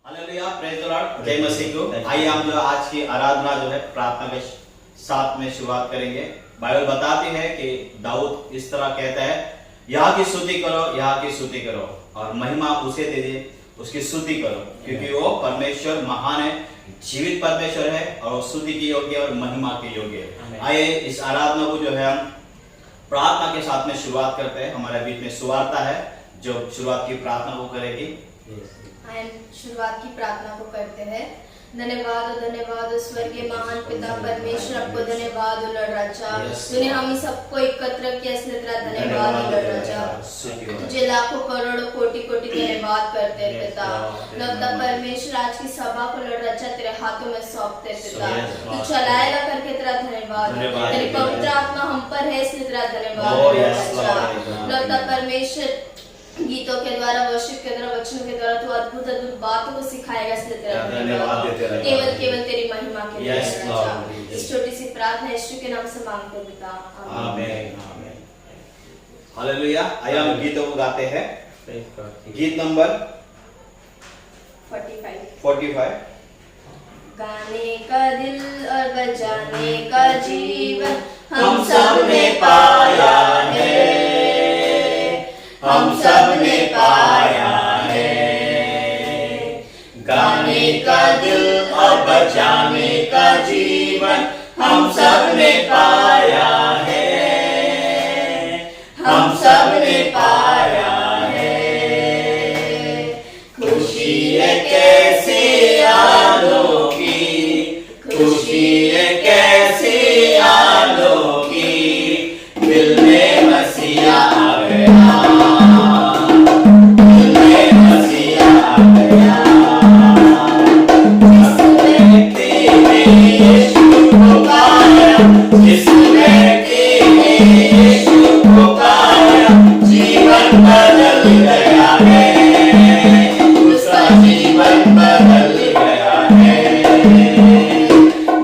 Hallelujah, praise the Lord, जय मसीह को। आइए हम जो आज की आराधना जो है प्रार्थना के साथ में शुरुआत करेंगे। बाइबल बताती है कि दाऊद इस तरह कहता है, यहाँ की स्तुति करो, यहाँ की स्तुति करो और महिमा उसे दे दे, उसकी स्तुति करो, क्योंकि वो परमेश्वर महान है, जीवित परमेश्वर है और स्तुति की योग्य और महिमा के योग्य है। आइए इस आराधना को जो है हम प्रार्थना के साथ में शुरुआत करते हैं। हमारे बीच में सुवार्ता है जो शुरुआत की प्रार्थना को करेगी। शुरुआत की प्रार्थना को करते हैं। धन्यवाद स्वर्गीय महान पिता परमेश्वर, आपको धन्यवाद लड़ राजा, तूने हम सबको एकत्र किया, इसलिए तेरा धन्यवाद लड़ राजा। तुझे लाखों करोड़ों कोटि कोटि धन्यवाद करते हैं पिता। लगता परमेश्वर आज की सभा को लड़ राजा तेरे हाथों में सौंपते पिता। तू चलाएगा करके तेरा धन्यवाद, तेरी पवित्र आत्मा हम पर है, इसलिए तेरा धन्यवाद राजा। लगता परमेश्वर गीतों के द्वारा, वर्शिप के द्वारा, वचनों के द्वारा तू अद्भुत अद्भुत बातों को सिखाएगा, इसलिए तेरा धन्यवाद। केवल तेरी महिमा के लिए इस छोटी सी प्रार्थना यीशु के नाम से मांगते हैं पिता, आमीन आमीन। हालेलुया। आइए हम गीतों को गाते हैं। गीत नंबर 45। गाने का दिल और बजाने का जीवन हम सब ने पाया है, हम सब ने पाया है। गाने का दिल और बजाने का जीवन हम सब ने पाया है, हम सब ने पाया है। खुशी है कैसी अनोखी, खुशी है कैसी अनोखी, दिल में मसीहा आ गया, दिल में मसीहा आ गया। जिस व्यक्ति ने यीशु को पाया, जीवन बदल गया है, उसका जीवन बदल गया है,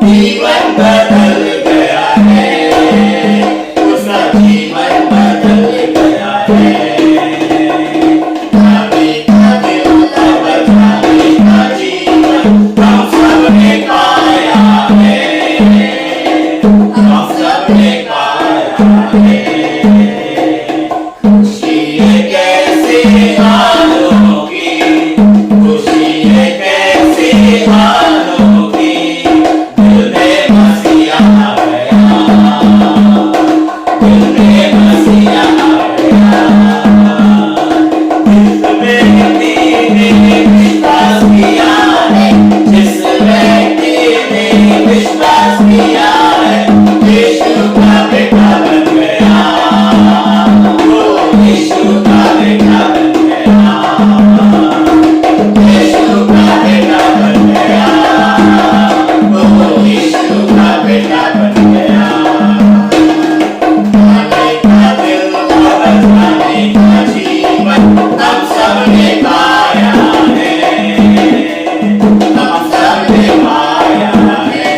जीवन बदल गया है, उसका जीवन बदल गया है। गाने का दिल और बजाने का जीवन हम सब ने पाया है, हम सब ने पाया है। खुशी है कैसी अनोखी, खुशी है कैसी अनोखी, दिल में मसीहा आ गया, दिल में मसीहा आ गया। जिस व्यक्ति ने विश्वास किया है, जिस व्यक्ति ने विश्वास किया है, यीशु का बेटा बन गया, वो यीशु का बेटा बन गया, यीशु का बेटा बन गया, वो यीशु का बेटा बन गया। गाने का दिल और बजाने का जीवन हम सब ने पाया है, हम सब ने पाया है।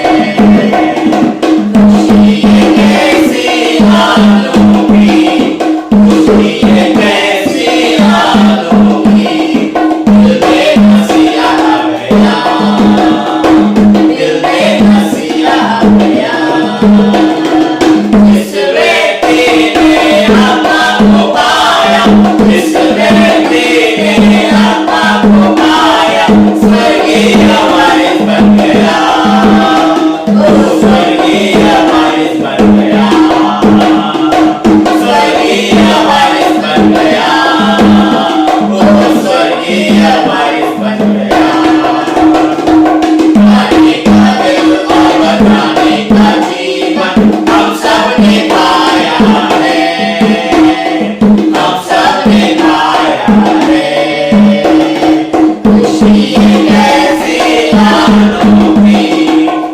खुशी है कैसी अनोखी, खुशी है कैसी अनोखी, दिल में मसीहा आ गया, दिल में मसीहा आ गया। जिस व्यक्ति ने आत्मा को पाया, जिस व्यक्ति ने आत्मा को पाया, स्वर्गीय वारिस बन गया, वो स्वर्गीय वारिस बन गया, स्वर्गीय वारिस बन गया, वो स्वर्गीय वारिस बन गया। गाने का दिल और बजाने का जीवन हम सब ने पाया है, हम सब ने पाया है। खुशी है कैसी अनोखी,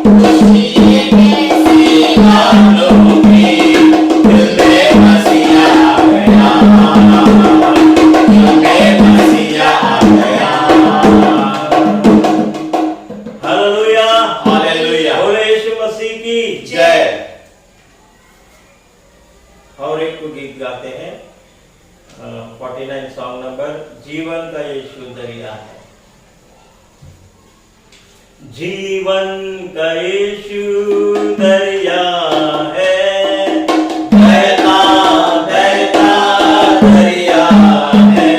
खुशी है कैसी अनोखी, दिल में मसीहा आ गया, दिल में मसीहा आ गया। Hallelujah, hallelujah. बोले यीशु मसीह की जय। और एक को गीत गाते हैं 49 सॉन्ग नंबर, जीवन का यीशु दरिया है। जीवन का यीशु दरिया है, बहता बहता दरिया है।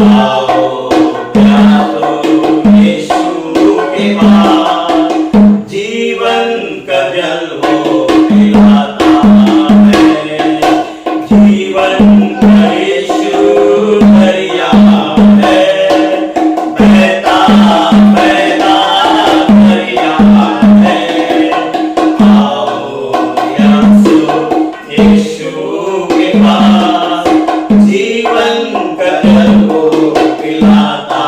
आओ प्यासो यीशु के पास, जीवन का जल वो पिलाता है। जीवन का यीशु दरिया है, बहता बहता दरिया है। आओ प्यासो यीशु के पास, जीवन का जल वो पिलाता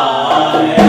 है।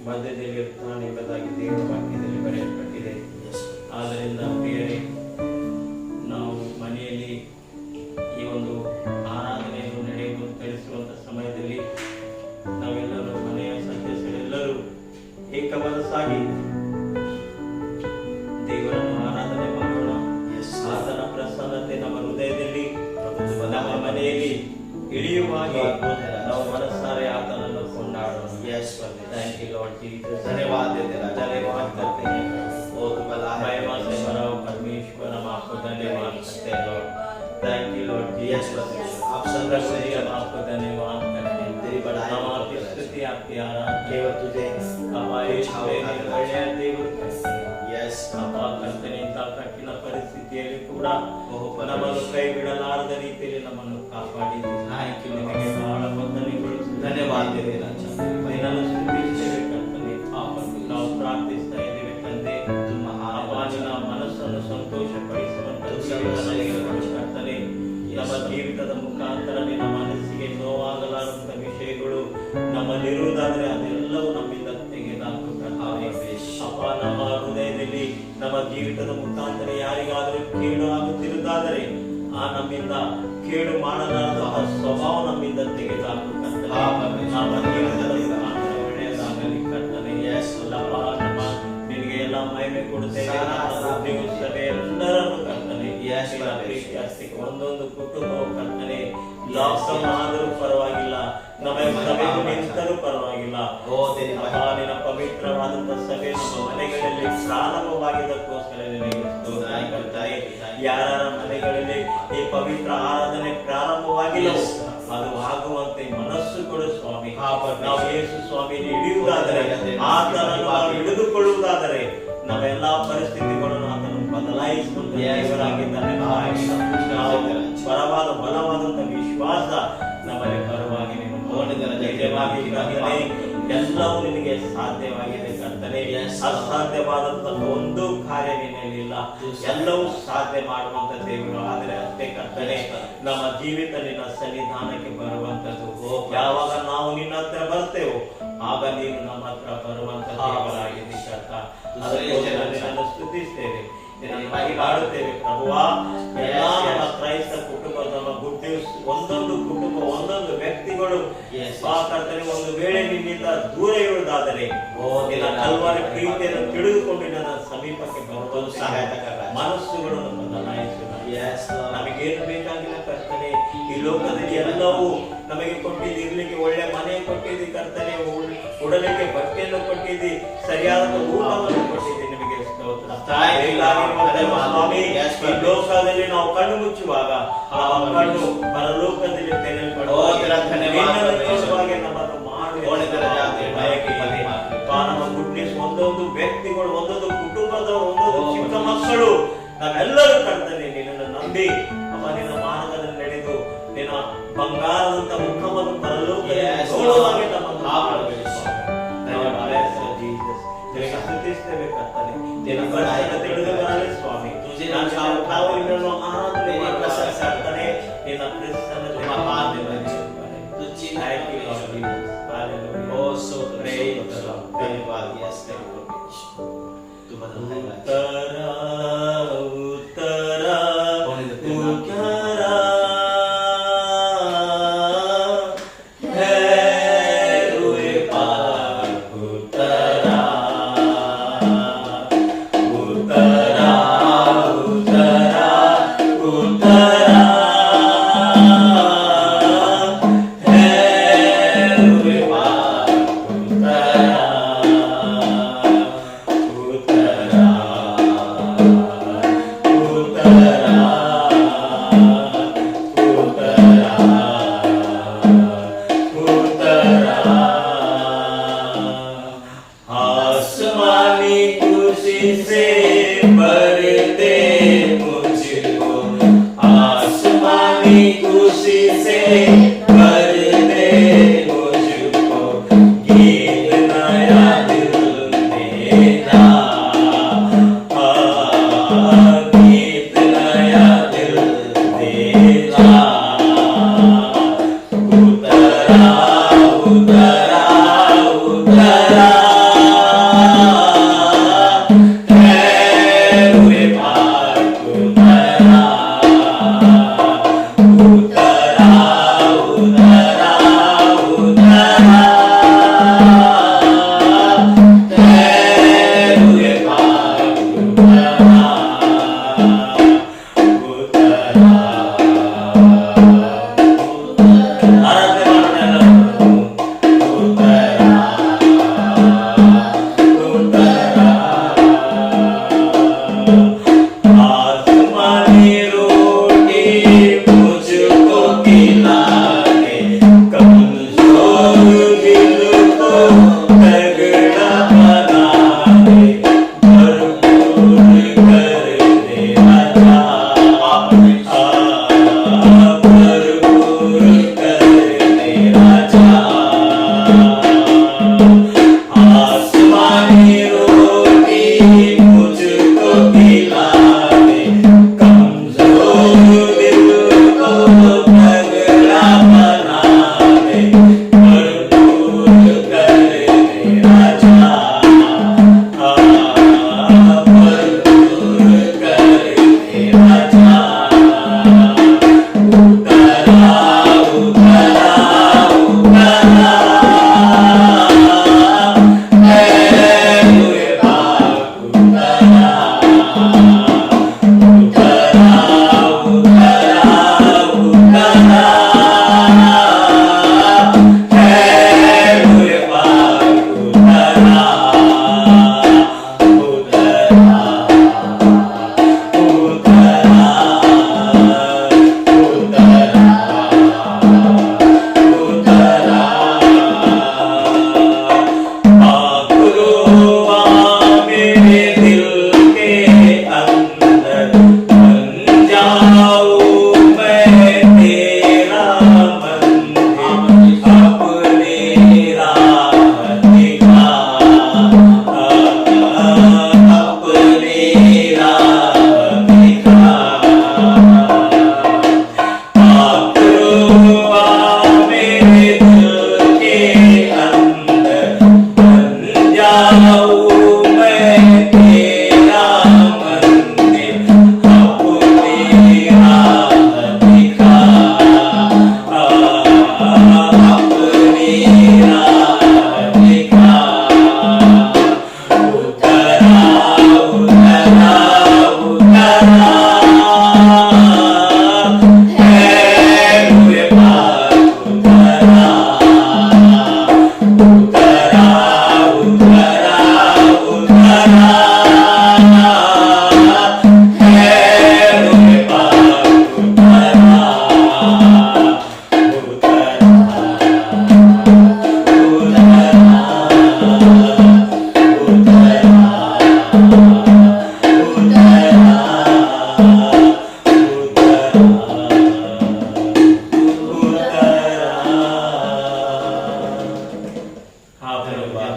ಮಧ್ಯದಲ್ಲಿ ಇರ್ತಾನೆ ಎಂಬುದಾಗಿ ದೇವರ ವಾಕ್ಯದಲ್ಲಿ ಬರೆಯಲ್ಪಟ್ಟಿದೆ. ಆದ್ದರಿಂದ ಪ್ರಿಯರೇ, ನಾವು ಮನೆಯಲ್ಲಿ ಈ ಒಂದು ಆರಾಧನೆಯನ್ನು ನಡೆಸುವಂತ ಸಮಯದಲ್ಲಿ ನಾವೆಲ್ಲರೂ ಮನೆಯ ಸದಸ್ಯರೆಲ್ಲರೂ ಏಕಮನಸ್ಸಾಗಿ ದೇವರನ್ನು ಆರಾಧನೆ ಮಾಡೋಣ. ಆತನ ಪ್ರಸನ್ನತೆ ನಮ್ಮ ಹೃದಯದಲ್ಲಿ ನಮ್ಮ ಮನೆಯಲ್ಲಿ ಇಳಿಯುವಾಗ ನಾವು ಮನಸ್ಸಾರೆ ಆತನನ್ನು ಕೊಂಡಾಡೋಣ. Thank you Lord Jesus. धन्यवाद देते हैं, धन्यवाद करते हैं। बहुत बड़ा है महिमा से भरा हुआ परमेश्वर, हम आपको धन्यवाद करते हैं Lord. Thank you Lord Jesus. आप संघर्ष से हम आपको धन्यवाद करते हैं। तेरी बड़ाई हम आपकी स्तुति, आपकी आराधना केवल तुझे हमारे ಒಳ್ಳೆಯ ದೇವರು यस ಅಪ್ಪ ಕರ್ತನೆ, ಇಂಥ ಕಠಿಣ ಪರಿಸ್ಥಿತಿಯಲ್ಲಿ ಕೂಡ ನಮ್ಮನ್ನು ಕೈ ಬಿಡಲಾರದ ರೀತಿಯಲ್ಲಿ ನಮ್ಮನ್ನು ಕಾಪಾಡಿದ್ದೀರಿ. ನಿಮಗೆ ಬಹಳ ವಂದನೆಗಳು, धन्यवाद देते हैं। ನಿನ್ನನ್ನು ಸ್ತುತಿಸುತ್ತೇವೆ ಕರ್ತನೆ. ನಾವು ಪ್ರಾರ್ಥಿಸ್ತಾ ಇದ್ದೇವೆ ತಂದೆ, ಅಪ್ಪ ನಿನ್ನ ಮನಸ್ಸನ್ನು ಸಂತೋಷಪಡಿಸುವಂತ ಕರ್ತನೆ, ನಮ್ಮ ಜೀವಿತದ ಮುಖಾಂತರ ನಿನ್ನ ಮನಸ್ಸಿಗೆ ನೋವಾಗಲಾರಂತ ವಿಷಯಗಳು ನಮ್ಮಲ್ಲಿರುವುದಾದರೆ ಅದೆಲ್ಲವೂ ನಮ್ಮಿಂದ ತೆಗೆದಾಕು ಕರ್ತನೆ. ಅಪ್ಪ ನಮ್ಮ ಹೃದಯದಲ್ಲಿ ನಮ್ಮ ಜೀವಿತದ ಮುಖಾಂತರ ಯಾರಿಗಾದರೂ ಕೇಡು ಆಗುತ್ತಿರುವುದಾದರೆ ಆ ನಮ್ಮಿಂದ ಕೇಡು ಮಾಡಲಾರದ ಸ್ವಭಾವ ನಮ್ಮಿಂದ ತೆಗೆದಾಕು ಕರ್ತನೆ. ನಮ್ಮ ಜೀವಿತದ ಮುಖಾಂತರ ಒಳ್ಳೆಯದಾಗಲಿ ಕರ್ತನೆ. ಅಲ್ಲಪ್ಪ, ನಮ್ಮ ನಿನಗೆ ಎಲ್ಲ ಮಹಿಮೆ ಕೊಡುತ್ತೇವೆ. ಸಭೆ ಎಲ್ಲರನ್ನು ಕರ್ತನೆ, ಪ್ರೀತಿಯಾಸ್ತಿಗೆ ಒಂದೊಂದು ಕುಟುಂಬವು ಕರ್ತನೆ ಲಾಕ್ಡೌನ್ ಆದರೂ ಪರವಾಗಿಲ್ಲ, ನಮ್ಮ ಸಭೆಗೂ ನಿಂತರೂ ಪರವಾಗಿಲ್ಲ. ಅಪ್ಪ, ನಿನ್ನ ಪವಿತ್ರವಾದಂತಹ ಸಭೆ ನಮ್ಮ ಮನೆಗಳಲ್ಲಿ ಪ್ರಾರಂಭವಾಗಿದ್ದಕ್ಕೋಸ್ಕರ ನಿನಗೆ ಸ್ತೋತ್ರ ಕರ್ತನೆ. ಯಾರ ಮನೆಗಳಲ್ಲಿ ಈ ಪವಿತ್ರ ಆರಾಧನೆ ಪ್ರಾರಂಭವಾಗಿಲ್ಲ ಅದು ಆಗುವಂತೆ ಮನಸ್ಸು ಕೊಡು ಸ್ವಾಮಿ. ನಾವು ಯೇಸು ಸ್ವಾಮಿ ಹಿಡಿಯುವುದಾದರೆ, ಆತನನ್ನು ನಾವು ಹಿಡಿದುಕೊಳ್ಳುವುದಾದರೆ ನಮ್ಮೆಲ್ಲಾ ಪರಿಸ್ಥಿತಿಗಳನ್ನು ಆತನು ಬದಲಾಯಿಸುವಂತ ದೇವರಾಗಿದ್ದಾನೆ. ಬಲವಾದಂತ ವಿಶ್ವಾಸ ನಮ್ಮಲ್ಲಿ ಪರವಾಗಿ ಎಲ್ಲವೂ ನಿನಗೆ ಸಾಧ್ಯವಾಗಿದೆ ಕರ್ತನೆ. ಅಸಾಧ್ಯವಾದಂತಹ ಒಂದು ಕಾರ್ಯ ನಿನ್ನೆಲ್ಲ ಎಲ್ಲವೂ ಸಾಧ್ಯ ಮಾಡುವಂತ ದೇವರು. ಆದರೆ ಅಷ್ಟೇ ಕರ್ತನೆ, ನಮ್ಮ ಜೀವಿತ ನಿನ್ನ ಸನ್ನಿಧಾನಕ್ಕೆ ಬರುವಂತದ್ದು. ಯಾವಾಗ ನಾವು ನಿನ್ನ ಹತ್ರ ಬರ್ತೇವೋ ಆಗ ನೀನು ನಮ್ಮ ಹತ್ರ ಬರುವಂತ ದೇವರಾಗಿದೆ ಕರ್ತ. ಅದಕ್ಕೋಸ್ಕರ ನಿನ್ನನ್ನು ಸ್ತುತಿಸ್ತೇವೆ, ನಿನ್ನನ್ನು ಮಹಿಮಾಡುತ್ತೇವೆ ಪ್ರಭುವಾ. ಎಲ್ಲಾ ನಮ್ಮ ಕ್ರೈಸ್ತ ಕುಟುಂಬ, ನಮ್ಮ ಗುಡ್ಡೆ ಒಂದೊಂದು ಕುಟುಂಬ, ಒಂದೊಂದು ವ್ಯಕ್ತಿಗಳು ಕರ್ತನೆ ಒಂದು ವೇಳೆ ನಿನ್ನಿಂದ ದೂರ ಇರುವುದಾದರೆ ನಿನ್ನ ಕಲ್ವಾರಿ ಪ್ರೀತಿಯನ್ನು ತಿಳಿದುಕೊಂಡು ನನ್ನ ಸಮೀಪಕ್ಕೆ ಬರುವುದು ಸಹಾಯಕರ ಮನಸ್ಸುಗಳನ್ನು ಬದಲಾಯಿಸುವ. ನಮಗೇನು ಬೇಕಾಗಿಲ್ಲ ಕರ್ತನೆ, ಈ ಲೋಕದಲ್ಲಿ ಎಲ್ಲವೂ ನಮಗೆ ಕೊಟ್ಟಿದ್ದು. ಇರ್ಲಿಕ್ಕೆ ಒಳ್ಳೆ ಮನೆ ಕೊಟ್ಟಿದ್ದಿ ಕರ್ತನೆ, ಉಡಲಿಕ್ಕೆ ಬಟ್ಟೆಯನ್ನು ಕೊಟ್ಟಿದ್ದಿ, ಸರಿಯಾದ ಊಟವನ್ನು ಕೊಟ್ಟಿದ್ದಿ. ನಿಮಗೆ ಸ್ತೋತ್ರ. ಸ್ವಾಮಿ, ಈ ಲೋಕದಲ್ಲಿ ನಾವು ಕಣ್ಣು ಮುಚ್ಚುವಾಗ ನಮ್ಮ ಕಣ್ಣು ಪರಲೋಕದಲ್ಲಿ ತೆರೆಯಲ್ಪಡುವಾಗ ನಮ್ಮನ್ನು ನಮ್ಮ ಗುಡ್ನೆಸ್ ಒಂದೊಂದು ವ್ಯಕ್ತಿಗಳು, ಒಂದೊಂದು ಕುಟುಂಬದವರು, ಒಂದೊಂದು ಚಿಕ್ಕ ಮಕ್ಕಳು ನಾವೆಲ್ಲರೂ ಕರ್ತನೆ ನಿನ್ನನ್ನು ನಂಬಿ ಅಮ್ಮ ನಿನ್ನ ಮಾರ್ಗದಲ್ಲಿ ನಡೆದು ನಿನ್ನ ಬಂಗಾರದಂತ ಮುಖವನ್ನು ಪರಲೋಕದಲ್ಲಿ ನೋಡುವಾಗೆ ನಮ್ಮನ್ನು ಸ್ತುತಿಸ್ತೇವೆ ಕರ್ತನೆ. ನಿನ್ನ ಬಡಾಯಿನ ತಿಳಿದು ಬರಲಿ ಸ್ವಾಮಿ. ನಾವು ನಿನ್ನನ್ನು ಆರಾಧನೆ ಕರ್ತನೆ, ನಿನ್ನ ಪ್ರಸನ್ನತೆ Uttara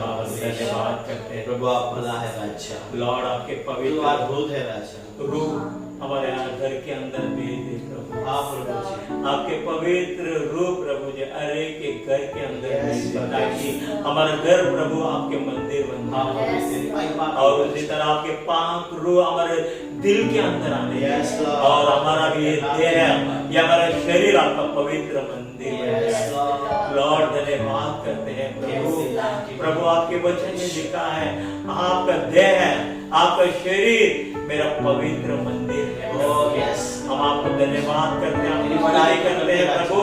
धन्यवाद करते हैं प्रभु आप भला है राजा, लॉर्ड, आपके तू पवित्र अद्भुत है राजा। रूप हमारे यहाँ घर के अंदर भेज दे प्रभु। हाँ प्रभु जी, आपके पवित्र रूप प्रभु जी अरे के घर के अंदर Yes, भेज दे, Lord. ताकि हमारा घर प्रभु आपके मंदिर बन हाँ जाए। प्रभु तेरी महिमा और उसी तरह आपके पाक रूह हमारे दिल के अंदर आने दे। Yes, Lord. और हमारा भी ये देह, ये हमारा शरीर आपका पवित्र मंदिर बन Yes, जाए। Lord. लॉर्ड धन्यवाद करते हैं प्रभु। Yes, प्रभु आपके वचन में लिखा है आपका देह, आपका शरीर मेरा पवित्र मंदिर है। Oh, yes. हम आपको धन्यवाद करते हैं, तेरी आपकी बड़ाई बड़ाई करते हैं प्रभु।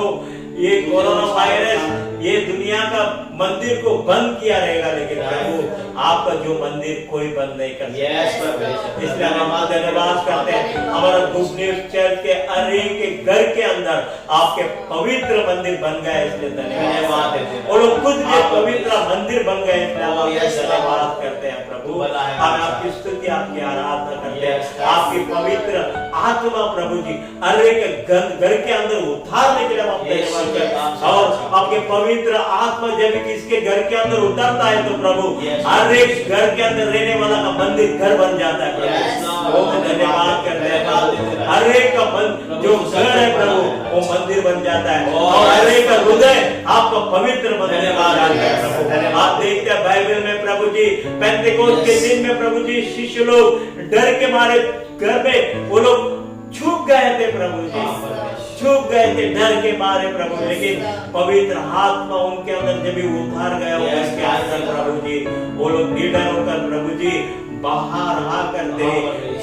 ये कोरोना वायरस ये दुनिया का मंदिर को बंद किया रहेगा, लेकिन प्रभु आपका जो मंदिर कोई बंद नहीं कर Yes, सकता। प्रभु। इसलिए हम आपका धन्यवाद करते हैं। हमारा गुड न्यूज चर्च के अरे के घर के अंदर आपके पवित्र मंदिर बन गए, इसलिए धन्यवाद देते हैं। वो लोग खुद भी पवित्र मंदिर बन गए, इसलिए हम आपका धन्यवाद करते हैं प्रभु। हम आपकी स्तुति, आपकी आराधना करते हैं। आपकी पवित्र आत्मा प्रभु जी अरे के घर के अंदर उतारने के लिए हम आपका धन्यवाद करते हैं। और आपके पवित्र आत्मा जब किसके घर के अंदर उतरता है तो प्रभु हर एक घर के अंदर रहने वाला का मंदिर घर बन जाता है प्रभु। वो धन्यवाद करते हैं। हर एक का जो घर है प्रभु वो मंदिर बन जाता है, और हर एक का हृदय आपका पवित्र मंदिर बन जाता है प्रभु। आप देखते हैं बाइबल में प्रभु जी पेंतेकोस्त के दिन में प्रभु जी शिष्य लोग डर के मारे घर में वो लोग छुप गए थे प्रभु जी, छुप गए थे डर के मारे प्रभु। लेकिन पवित्र आत्मा उनके अंदर जब भी उतार गया उसके अंदर प्रभु जी वो लोग निडर होकर प्रभु जी बाहर आकर दे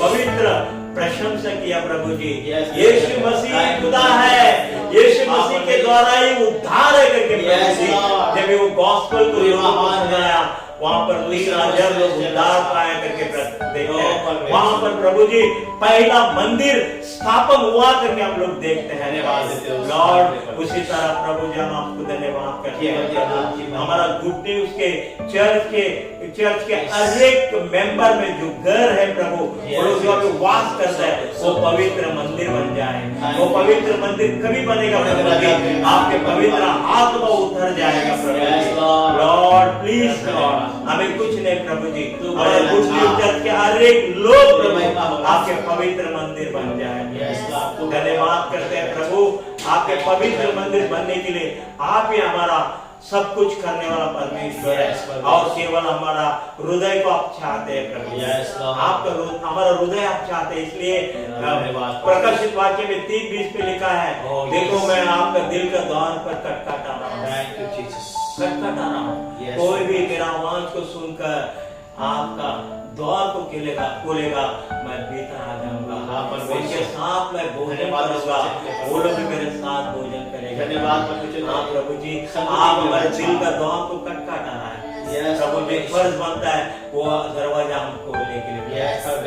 पवित्र प्रशंसा किया प्रभु जी। यीशु मसीह खुदा है, यीशु मसीह के द्वारा ही उद्धार है करके प्रभु जी जब वो गॉस्पेल को सुनाया वहां पर 3,000 लोग उद्धार पाया करके देखते हैं। वहां पर प्रभु जी पहला मंदिर स्थापन हुआ करके हम लोग देखते हैं। लॉर्ड उसी तरह प्रभु जी हम आपको धन्यवाद करते हैं। हमारा गुड न्यूज के चर्च के हर एक मेंबर में जो घर है प्रभु वो लोग जो अभी वास करता है वो पवित्र मंदिर बन जाए। वो पवित्र मंदिर कभी बनेगा प्रभु जी आपके पवित्र आत्मा उतर जाएगा प्रभु। लॉर्ड प्लीज लॉर्ड हमें कुछ नहीं प्रभु जी, हमारे गुड न्यूज चर्च के हर एक लोग प्रभु आपके पवित्र मंदिर बन जाए। आपको धन्यवाद करते हैं प्रभु। आपके पवित्र मंदिर बनने के लिए आप ही हमारा सब कुछ करने वाला परमेश्वर है, और केवल हमारा हृदय को आप चाहते हैं प्रभु। आपका हमारा हृदय आप चाहते हैं, इसलिए प्रकाशित वाक्य में 3:20 पे लिखा है देखो मैं आपका दिल का द्वार पर खटखटा रहा हूं, खटखटा रहा हूं। कोई भी मेरा आवाज को सुनकर आपका द्वार को खोलेगा मैं भीतर आ जाऊंगा, उनके साथ मैं भोजन करूंगा, वो लोग भी मेरे साथ भोजन करेंगे। धन्यवाद प्रभु जी आप हमारे दिल का द्वार को खटखटा रहा है प्रभु जी। फर्ज बनता है वो दरवाजा हम खोलने के लिए।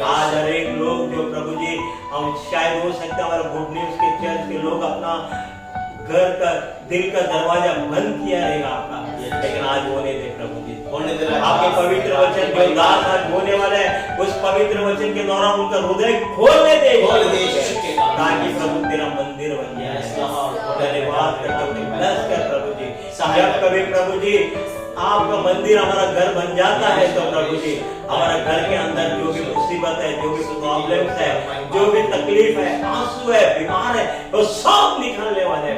आज हर एक लोग जो प्रभु जी हम शायद हो सकता है हमारे गुड न्यूज के चर्च के लोग अपना घर का दिल का दरवाजा बंद किया रहेगा आपका, लेकिन आज होने दे प्रभु जी। आपके पवित्र वचन जो दास आज बोलने वाले हैं उस पवित्र वचन के द्वारा उनका हृदय खोलने दे ताकि प्रभु तेरा मंदिर बन जाए। धन्यवाद करते प्रभु जी। जब कभी प्रभु जी आपका मंदिर हमारा घर बन जाता है तो प्रभु जी हमारा घर के अंदर जो भी मुसीबत है, जो भी प्रॉब्लम्स है, जो भी तकलीफ है, आंसू है, बीमार है, वो सब निकलने वाले हैं।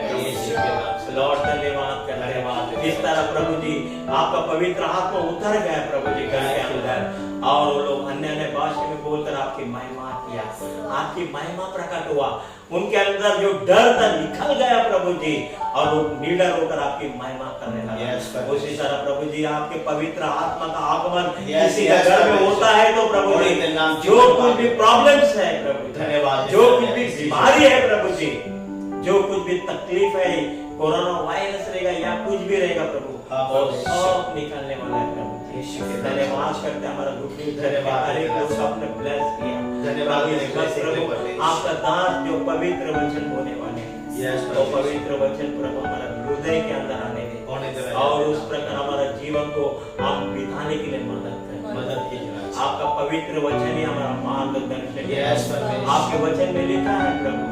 लॉर्ड धन्यवाद करने वाले इस तरह प्रभु जी आपका पवित्र आत्मा उतर गया प्रभु जी घर के अंदर, और वो लोग अन्य अन्य भाषा में बोलकर आपकी महिमा किया, आपकी महिमा प्रकट हुआ। उनके अंदर जो डर था निकल गया प्रभु जी, और वो निडर होकर आपकी महिमा करने लगा। उसी तरह प्रभु जी आपके पवित्र आत्मा का आगमन किसी घर में होता है तो प्रभु जी जो कुछ भी प्रॉब्लम्स है प्रभु धन्यवाद, जो कुछ भी बीमारी है प्रभु जी, जो कुछ भी तकलीफ है, कोरोना वायरस रहेगा या कुछ भी रहेगा प्रभु और सब निकलने वाला है प्रभु। धन्यवाद करते हैं हमारा गुड न्यूज धन्यवाद आपने ब्लेस किया। धन्यवाद आपका दास जो पवित्र वचन बोलने वाले हैं तो पवित्र वचन प्रभु हमारा हृदय के अंदर आने दे, और उस प्रकार हमारा जीवन को हम बिताने के लिए मदद कीजिए। आपका पवित्र वचन ही हमारा मार्गदर्शन है। आपके वचन में लिखा है प्रभु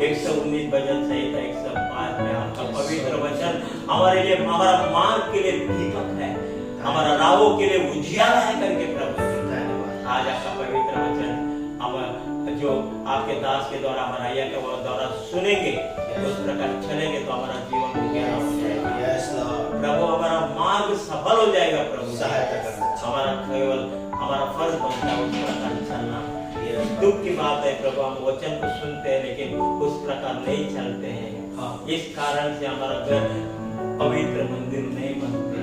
119 भजन संहिता 105 में आपका पवित्र वचन हमारे लिए हमारा मार्ग के लिए दीपक है, हमारा राहों के लिए उजियारा है करके प्रभु जी। धन्यवाद। आज आपका पवित्र वचन हम जो आपके दास के द्वारा हमारा या के द्वारा सुनेंगे, उस प्रकार चलेंगे तो हमारा जीवन उजियारा हो जाएगा। Yes, Lord. प्रभु हमारा मार्ग सफल हो जाएगा प्रभु। सहायता करना। हमारा केवल हमारा फर्ज बनता है उस प्रकार चलना। Yes. दुख की बात है प्रभु, हम वचन को सुनते हैं लेकिन उस प्रकार नहीं चलते हैं। हाँ। इस कारण से हमारा घर पवित्र मंदिर नहीं बनते।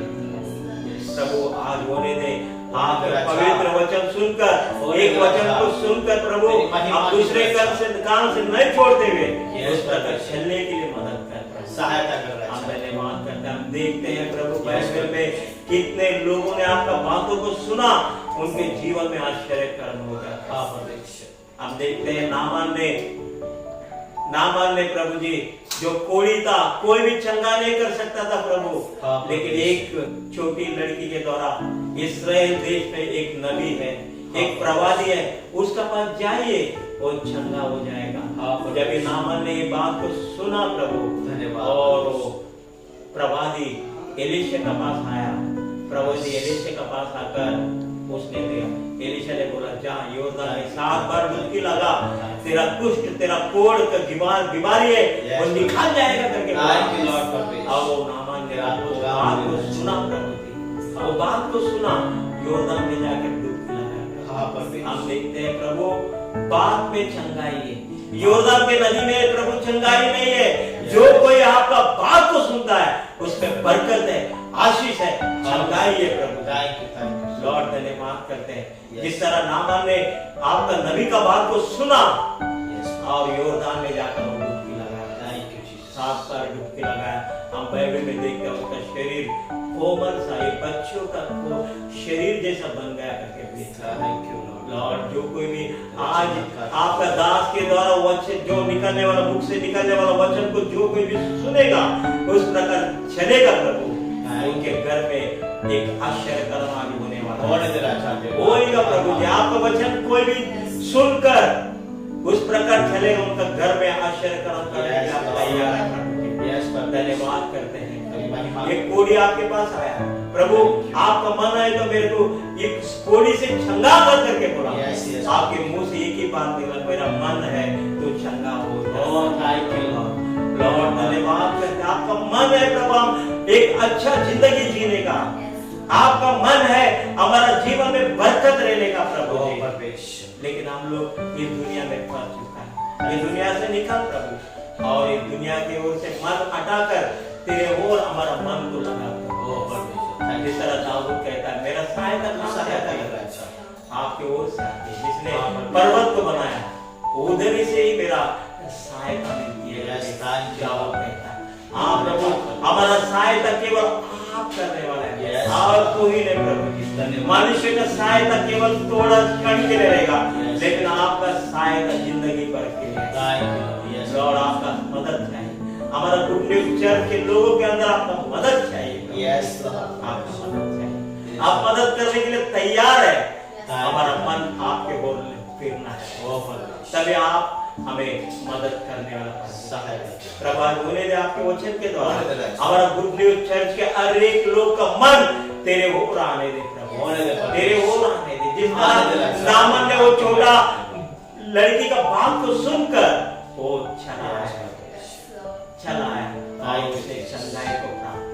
प्रभु आज होने दे, आप पवित्र वचन सुनकर, एक वचन को सुनकर प्रभु हम दूसरे कान से नहीं छोड़ते हुए उस प्रकार चलने के लिए मदद कर प्रभु। सहायता कर रहा है। हम धन्यवाद करते हैं। हम देखते हैं प्रभु बाइबल में कितने लोगों ने आपका बातों को सुना, उनके जीवन में आश्चर्य कर्म हो जाता है। हम देखते हैं नामान ने प्रभु जी जो कोढ़ी था, कोई भी चंगा नहीं कर सकता था प्रभु, लेकिन एक छोटी लड़की के द्वारा इस्राएल देश में एक नबी है, एक प्रवादी है, उसका पास जाइए वो चंगा हो जाएगा। जब ये नामान ने ये बात को सुना प्रभु, धन्यवाद। और वो प्रवादी एलीशा का पास आया, प्रवादी एलीशा का पास आकर उसने दिया, एलीशा ने बोला जा योर्दान में 7 बार डुबकी लगा, तेरा कुष्ठ, तेरा कोढ़ का बीमारी है वो निकल जाएगा करके बोला। और वो नामान ने बात को सुना प्रभु जी, वो बात को सुना, योर्दान में जाकर डुबकी लगाया। हम देखते हैं प्रभु बात में चंगाई है, योर्दान के नदी में प्रभु चंगाई नहीं है। जो कोई आपका बात को सुनता है उसमें बरकत है, आशीष है, चंगाई है प्रभु। लॉर्ड धन्यवाद करते हैं। जिस तरह नामान ने आपका नबी का बात को सुना और योर्दान में जाकर वो डुबकी लगाया, 7 बार डुबकी लगाया। हम बाइबल में देखते हैं उसका शरीर कोमल सा, एक बच्चों का शरीर जैसा बन गया करके। लॉर्ड जो कोई भी आज आपका दास के द्वारा वचन जो निकलने वाला, मुख से निकलने वाला वचन को जो कोई भी सुनेगा उस प्रकार चलेगा प्रभु, उनके घर में एक आश्चर्य कर्म आगे होने वाला होगा प्रभु जी। आपका वचन कोई भी सुनकर उस प्रकार चलेगा, उनका घर में आश्चर्य कर्म करने के लिए आप तैयार हैं प्रभु जी। धन्यवाद करते हैं। एक कोढ़ी आपके पास आया प्रभु, आपका मन है तो मेरे को एक कोढ़ी से चंगा कर करके बोला। आपके मुंह से एक ही बात निकला, मेरा मन है तो चंगा हो जाए। लॉर्ड धन्यवाद करते हैं। आपका मन है प्रभु एक अच्छा जिंदगी जीने का, आपका मन है हमारा जीवन में बरकत रहने का प्रभु जी। लेकिन हम लोग इस दुनिया में फंस चुका है, ये दुनिया से निकल प्रभु, और इस दुनिया की ओर से मन हटाकर तेरे ओर हमारा मन को लगा। जिस तरह दाऊद कहता है मेरा सहायता आपके ओर से आती है, जिसने पर्वत को बनाया उधर से ही मेरा सहायता मिलती है। दाऊद कहता है हाँ प्रभु हमारा सहायता केवल आप करने वाला है, और तू ही नहीं प्रभु जी। मनुष्य का सहायता केवल थोड़ा क्षण के लिए रहेगा, लेकिन आपका सहायता जिंदगी भर के लिए। और आपका मदद चाहिए, हमारा गुड न्यूज चर्च के लोगों के अंदर आपका मदद चाहिए। आपका मदद चाहिए, आप मदद करने के लिए तैयार है। हमारा मन आपके ओर फिरना है, तभी आप हमें मदद करने वाला प्रभाव होने दे। आपके वचन के द्वारा हमारा गुड न्यूज चर्च के हर एक लोग का मन तेरे ओर आने दे प्रभु, तेरे ओर आने दे। जिस तरह नामान ने वो छोटा लड़की का बात को सुनकर वो चला है, उसने चंगाई को प्राप्त,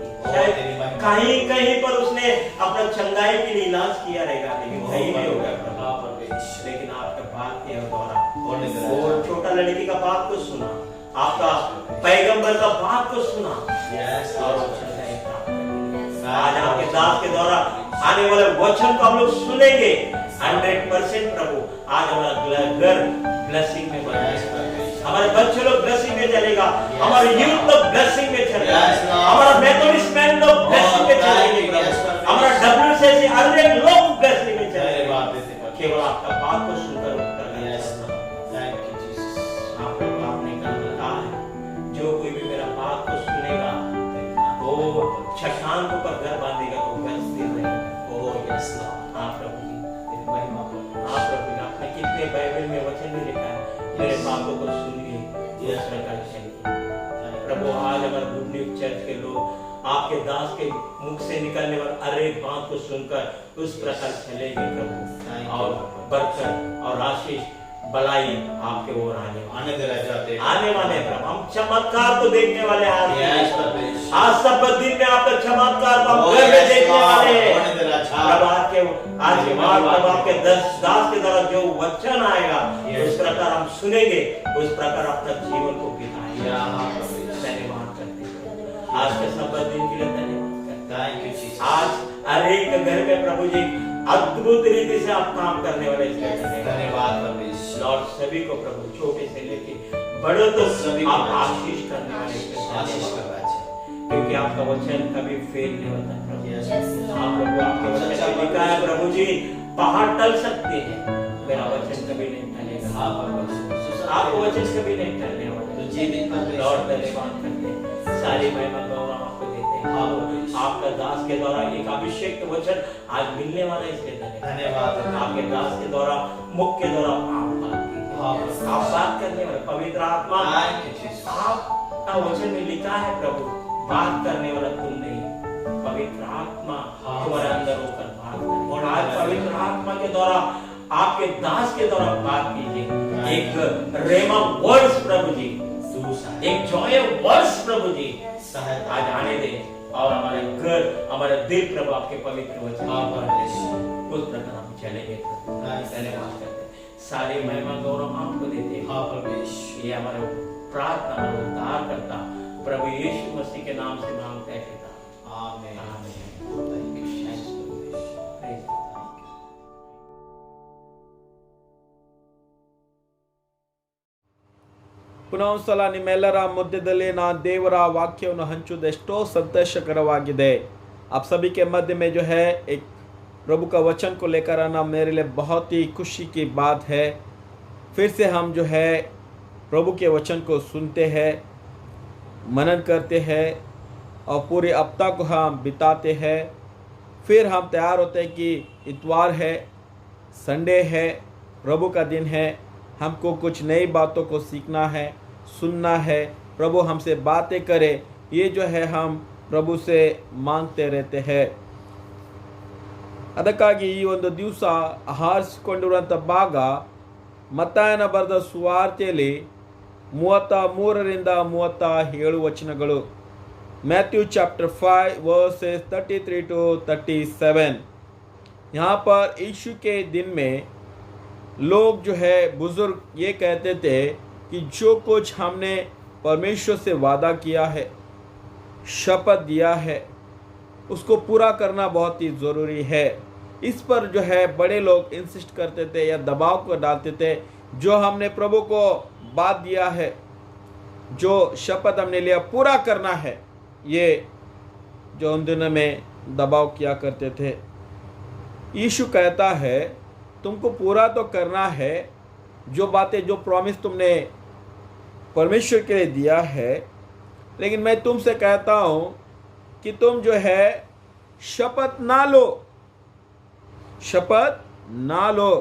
कहीं कहीं पर उसने अपना चंगाई के लिए इलाज किया रहेगा, लेकिन सही नहीं होगा प्रभु। लेकिन आपके बात के द्वारा वो छोटा लड़की का बात को सुना, आपका पैगंबर का बात को सुना, और चंगाई प्राप्त। आज आपके दास के द्वारा आने वाले वचन को हम लोग सुनेंगे 100% प्रभु। आज हमारा घर ब्लेसिंग में बनेगा, हमारे बच्चे लोग ब्लेसिंग में चलेगा, हमारे यूथ लोग ब्लेसिंग में चलेगा, हमारा मेथोडिस्ट मैन लोग ब्लेसिंग में चलेंगे, हमारा WCC हर एक लोग ब्लेसिंग में चलेगा। केवल आपका बात को सुनकर आपने कहा है जो कोई भी मेरा बात को सुनेगा वो चट्टान को पर घर बांधेगा तो घर स्थिर रहेगा। आप प्रभु जी आपने कितने बाइबल में वचन भी लिखा है, मेरे बातों को सुनिए, इस प्रकार चलिए प्रभु। आज हमारे गुड न्यूज चर्च के लोग आपके दास के मुख से निकलने वाले हर एक बात को सुनकर उस प्रकार चलेंगे प्रभु, और बरकत और आशीष भलाई आपके ओर आने वाले प्रभु। हम चमत्कार तो देखने वाले हैं आज सब दिन में आपका चमत्कार को हम घर में देखने वाले हैं प्रभु। आज के बाद प्रभु आपके दास के द्वारा जो वचन आएगा उस प्रकार हम सुनेंगे, उस प्रकार अपना जीवन को बिताएंगे। धन्यवाद करते हैं आज के सब दिन के लिए, धन्यवाद करते हैं। आज हर एक घर में प्रभु जी अद्भुत रीति से आप काम करने वाले, धन्यवाद लॉर्ड। सभी को प्रभु छोटे से लेके बड़े तो सभी आप आशीष करने वाले, क्योंकि आपका वचन कभी फेल नहीं होता प्रभु। आप प्रभु आपके वचन में लिखा है प्रभु जी, पहाड़ टल सकते हैं, मेरा वचन कभी नहीं टलेगा। आपका वचन कभी नहीं टलने वाला। लॉर्ड धन्यवाद करते हैं, सारी महिमा गौरव आपको देते हैं। आपका दास के द्वारा एक अभिषेक वचन आज मिलने वाला है, इसके धन्यवाद। आपके दास के द्वारा मुख के द्वारा आप बात करने वाले पवित्र आत्मा, आपका वचन में लिखा है प्रभु, बात करने वाला तुम नहीं, पवित्र आत्मा तुम्हारे अंदर होकर बात करे। और आज पवित्र आत्मा के द्वारा आपके दास के द्वारा बात कीजिए, एक रेमा वर्ड्स प्रभु जी, एक जॉय वर्ड्स प्रभु जी आज आने दे, और हमारे घर हमारे दिल प्रभु आपके पवित्र वचन उस प्रकार हम चलेंगे। धन्यवाद करते, सारी महिमा गौरव आपको देते हैं। ये हमारा प्रार्थना उद्धार करता प्रभु यीशु मसीह के नाम से मांगते हैं पिता, आमीन। ಪುನಃ ಒಂದ್ಸಲ ನಿಮ್ಮೆಲ್ಲರ ಮಧ್ಯದಲ್ಲಿ ನಾನು ದೇವರ ವಾಕ್ಯವನ್ನು ಹಂಚುವುದು ಎಷ್ಟೋ ಸಂತೋಷಕರವಾಗಿದೆ। आप सभी के मध्य में जो है एक प्रभु का वचन को लेकर आना मेरे लिए बहुत ही खुशी की बात है। फिर से हम जो है प्रभु के वचन को सुनते हैं, मनन करते हैं और पूरे हफ्ता को हम बिताते हैं। फिर हम तैयार होते हैं कि इतवार है, संडे है, प्रभु का दिन है, हमको कुछ नई बातों को सीखना है, सुनना है, प्रभु हमसे बातें करे, ये जो है हम प्रभु से मांगते रहते हैं। ಅದಕ್ಕಾಗಿ ಈ ಒಂದು ದಿವಸ ಆರಿಸಿಕೊಂಡಿರುವಂಥ ಭಾಗ ಮತ್ತಾಯನ ಬರೆದ ಸುವಾರ್ತೆಯಲ್ಲಿ 33ರಿಂದ 37 ವಚನಗಳು। Matthew chapter 5 versus 33 to 37। यहाँ पर यीशु के दिन में लोग जो है बुजुर्ग ये कहते थे कि जो कुछ हमने परमेश्वर से वादा किया है, शपथ दिया है, उसको पूरा करना बहुत ही ज़रूरी है। इस पर जो है बड़े लोग इंसिस्ट करते थे या दबाव को डालते थे, जो हमने प्रभु को बात दिया है, जो शपथ हमने लिया पूरा करना है, ये जो उन दिनों में दबाव किया करते थे। यीशु कहता है तुमको पूरा तो करना है, जो बातें जो प्रॉमिस तुमने परमेश्वर के लिए दिया है, लेकिन मैं तुमसे कहता हूँ कि तुम जो है शपथ ना लो, शपथ ना लो,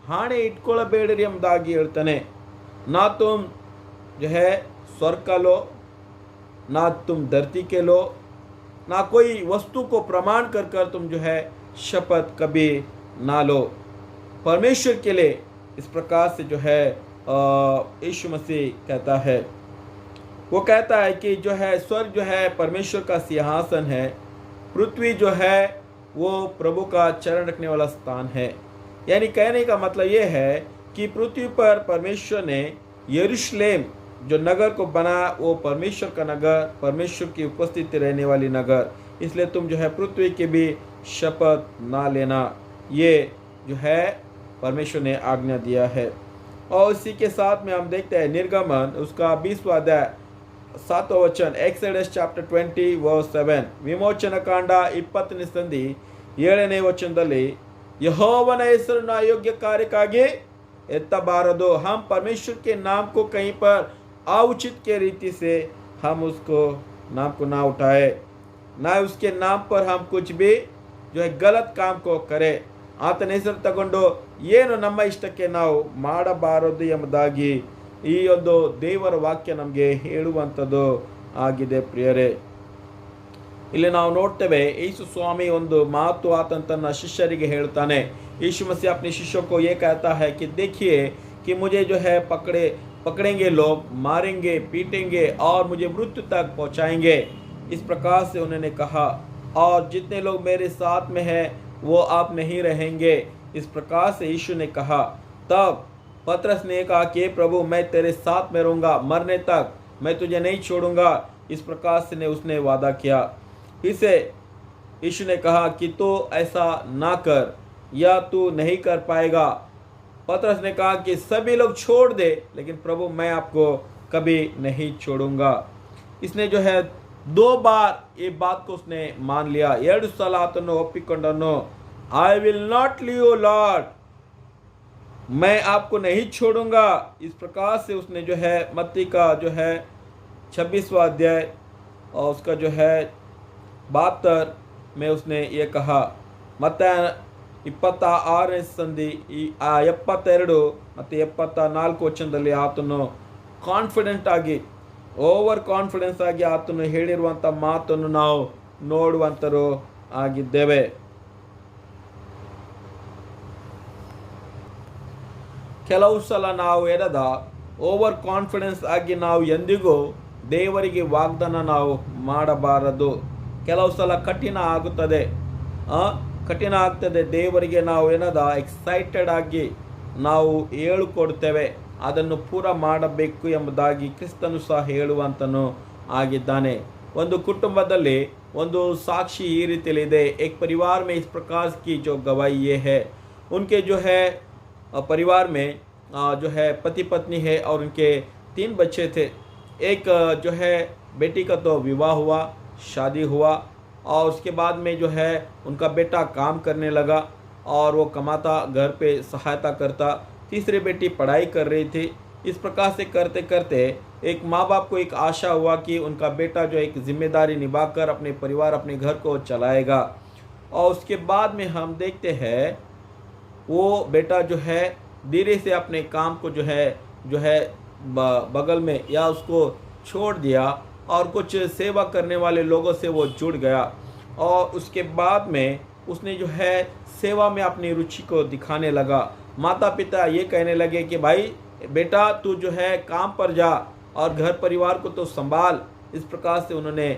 हाणे इट्ಕೊಳ್ಳಬೇಡಿರಿ ಎಂಬುದಾಗಿ ಹೇಳ್ತಾನೆ। ना तुम जो है स्वर्ग का लो, ना तुम धरती के लो, ना कोई वस्तु को प्रमाण कर कर तुम जो है शपथ कभी ना लो। परमेश्वर के लिए इस प्रकार से जो है यीशु मसीह कहता है। वो कहता है कि जो है स्वर्ग जो है परमेश्वर का सिंहासन है, पृथ्वी जो है वो प्रभु का चरण रखने वाला स्थान है। यानी कहने का मतलब ये है कि पृथ्वी पर परमेश्वर ने यरूशलेम जो नगर को बनाया, वो परमेश्वर का नगर, परमेश्वर की उपस्थिति रहने वाली नगर। इसलिए तुम जो है पृथ्वी की भी शपथ ना लेना, ये जो है परमेश्वर ने आज्ञा दिया है। और इसी के साथ में हम देखते हैं निर्गमन उसका 20वां अध्याय 7वां वचन, एक्सोडस चैप्टर 20 वर्स 7, विमोचन कांड 20ನೇ ಸಂಧಿ 7ನೇ ವಚನದಲ್ಲಿ यहोवा ಹೆಸರನ್ನು अयोग्य ಕಾರ್ಯಕ್ಕಾಗಿ एत्तबारदो, हम परमेश्वर के नाम को कहीं पर अउचित के रीति से हम उसको नाम को ना उठाए, ना उसके नाम पर हम कुछ भी जो है गलत काम को करें। ಆತನ ಹೆಸರು ತಗೊಂಡು ಏನು ನಮ್ಮ ಇಷ್ಟಕ್ಕೆ ನಾವು ಮಾಡಬಾರದು ಎಂಬುದಾಗಿ ಈ ಒಂದು ದೇವರ ವಾಕ್ಯ ನಮಗೆ ಹೇಳುವಂಥದ್ದು ಆಗಿದೆ ಪ್ರಿಯರೇ। ಇಲ್ಲಿ ನಾವು ನೋಡ್ತೇವೆ यीशु स्वामी ಒಂದು ಮಾತು ಆತನ ತನ್ನ ಶಿಷ್ಯರಿಗೆ ಹೇಳ್ತಾನೆ. यीशु मसीह अपने शिष्यों को ये कहता है कि देखिए कि मुझे जो है पकड़ेंगे लोग, मारेंगे, पीटेंगे और मुझे मृत्यु तक पहुंचाएंगे. इस प्रकार से उन्होंने कहा, और जितने लोग मेरे साथ में हैं वो आप नहीं रहेंगे. इस प्रकार से यीशु ने कहा. तब पतरस ने कहा कि प्रभु मैं तेरे साथ में रहूँगा, मरने तक मैं तुझे नहीं छोड़ूंगा. इस प्रकार से उसने वादा किया. फिर से यीशु ने कहा कि तू ऐसा ना कर या तू नहीं कर पाएगा. पतरस ने कहा कि सभी लोग छोड़ दे, लेकिन प्रभु मैं आपको कभी नहीं छोड़ूंगा. इसने जो है 2 बार ये बात को उसने मान लिया. 2 ಸಲ ಆತನು ಒಪ್ಪಿಕೊಂಡನು. I will not leave Lord, मैं आपको नहीं छोड़ूंगा. इस प्रकार से उसने जो है मत्ती का जो है 26वां अध्याय और उसका जो है 72 में उसने ये कहा. ಮತ್ತೆ 26ನೇ ಸಂಧಿ 72 ಮತ್ತು 74 ವಚನದಲ್ಲಿ ಆತನು ಕಾನ್ಫಿಡೆಂಟ್ ಆಗಿ, ಓವರ್ ಕಾನ್ಫಿಡೆನ್ಸ್ ಆಗಿ ಆತನು ಹೇಳಿರುವಂಥ ಮಾತನ್ನು ನಾವು ನೋಡುವಂತರು ಆಗಿದ್ದೇವೆ. ಕೆಲವು ಸಲ ನಾವು ಎರದ ಓವರ್ ಕಾನ್ಫಿಡೆನ್ಸ್ ಆಗಿ ನಾವು ಎಂದಿಗೂ ದೇವರಿಗೆ ವಾಗ್ದಾನ ನಾವು ಮಾಡಬಾರದು. ಕೆಲವು ಸಲ ಕಠಿಣ ಆಗ್ತದೆ. ದೇವರಿಗೆ ನಾವು ಏನದ ಎಕ್ಸೈಟೆಡ್ ಆಗಿ ನಾವು ಹೇಳಿಕೊಡ್ತೇವೆ, ಅದನ್ನು ಪೂರ ಮಾಡಬೇಕು ಎಂಬುದಾಗಿ ಕ್ರಿಸ್ತನು ಸಹ ಹೇಳುವಂತನು ಆಗಿದ್ದಾನೆ. ಒಂದು ಕುಟುಂಬದಲ್ಲಿ ಒಂದು ಸಾಕ್ಷಿ ಈ ರೀತಿಯಲ್ಲಿ ಇದೆ. एक परिवार में इस प्रकार की जो गवाही ये है, उनके जो है परिवार में जो है पति पत्नी है और उनके 3 बच्चे थे. एक जो है बेटी का तो विवाह हुआ, शादी हुआ और उसके बाद में जो है उनका बेटा काम करने लगा और वो कमाता, घर पे सहायता करता. तीसरी बेटी पढ़ाई कर रही थी. इस प्रकार से करते करते एक माँ बाप को एक आशा हुआ कि उनका बेटा जो एक जिम्मेदारी निभाकर अपने परिवार, अपने घर को चलाएगा. और उसके बाद में हम देखते हैं वो बेटा जो है धीरे से अपने काम को जो है बगल में या उसको छोड़ दिया और कुछ सेवा करने वाले लोगों से वो जुड़ गया. और उसके बाद में उसने जो है सेवा में अपनी रुचि को दिखाने लगा. माता पिता ये कहने लगे कि भाई बेटा तू जो है काम पर जा और घर परिवार को तो संभाल. इस प्रकार से उन्होंने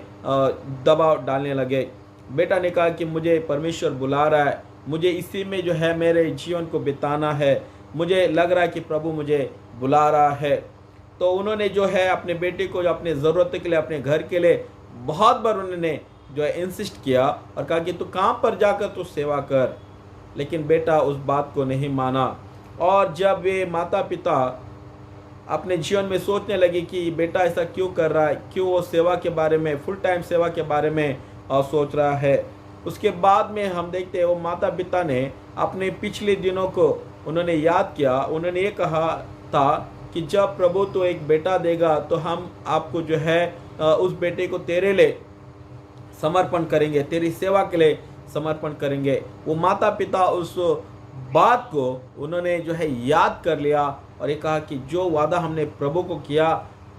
दबाव डालने लगे. बेटा ने कहा कि मुझे परमेश्वर बुला रहा है, मुझे इसी में जो है मेरे जीवन को बिताना है, मुझे लग रहा है कि प्रभु मुझे बुला रहा है. तो उन्होंने जो है अपने बेटे को जो अपने ज़रूरत के लिए, अपने घर के लिए बहुत बार उन्होंने जो है इंसिस्ट किया और कहा कि तू काम पर जाकर तू सेवा कर. लेकिन बेटा उस बात को नहीं माना. और जब वे माता पिता अपने जीवन में सोचने लगे कि बेटा ऐसा क्यों कर रहा है, क्यों वो सेवा के बारे में, फुल टाइम सेवा के बारे में सोच रहा है, उसके बाद में हम देखते हैं वो माता पिता ने अपने पिछले दिनों को उन्होंने याद किया. उन्होंने ये कहा था कि जब प्रभु तो एक बेटा देगा तो हम आपको जो है उस बेटे को तेरे लिए समर्पण करेंगे, तेरी सेवा के लिए समर्पण करेंगे. वो माता पिता उस बात को उन्होंने जो है याद कर लिया और ये कहा कि जो वादा हमने प्रभु को किया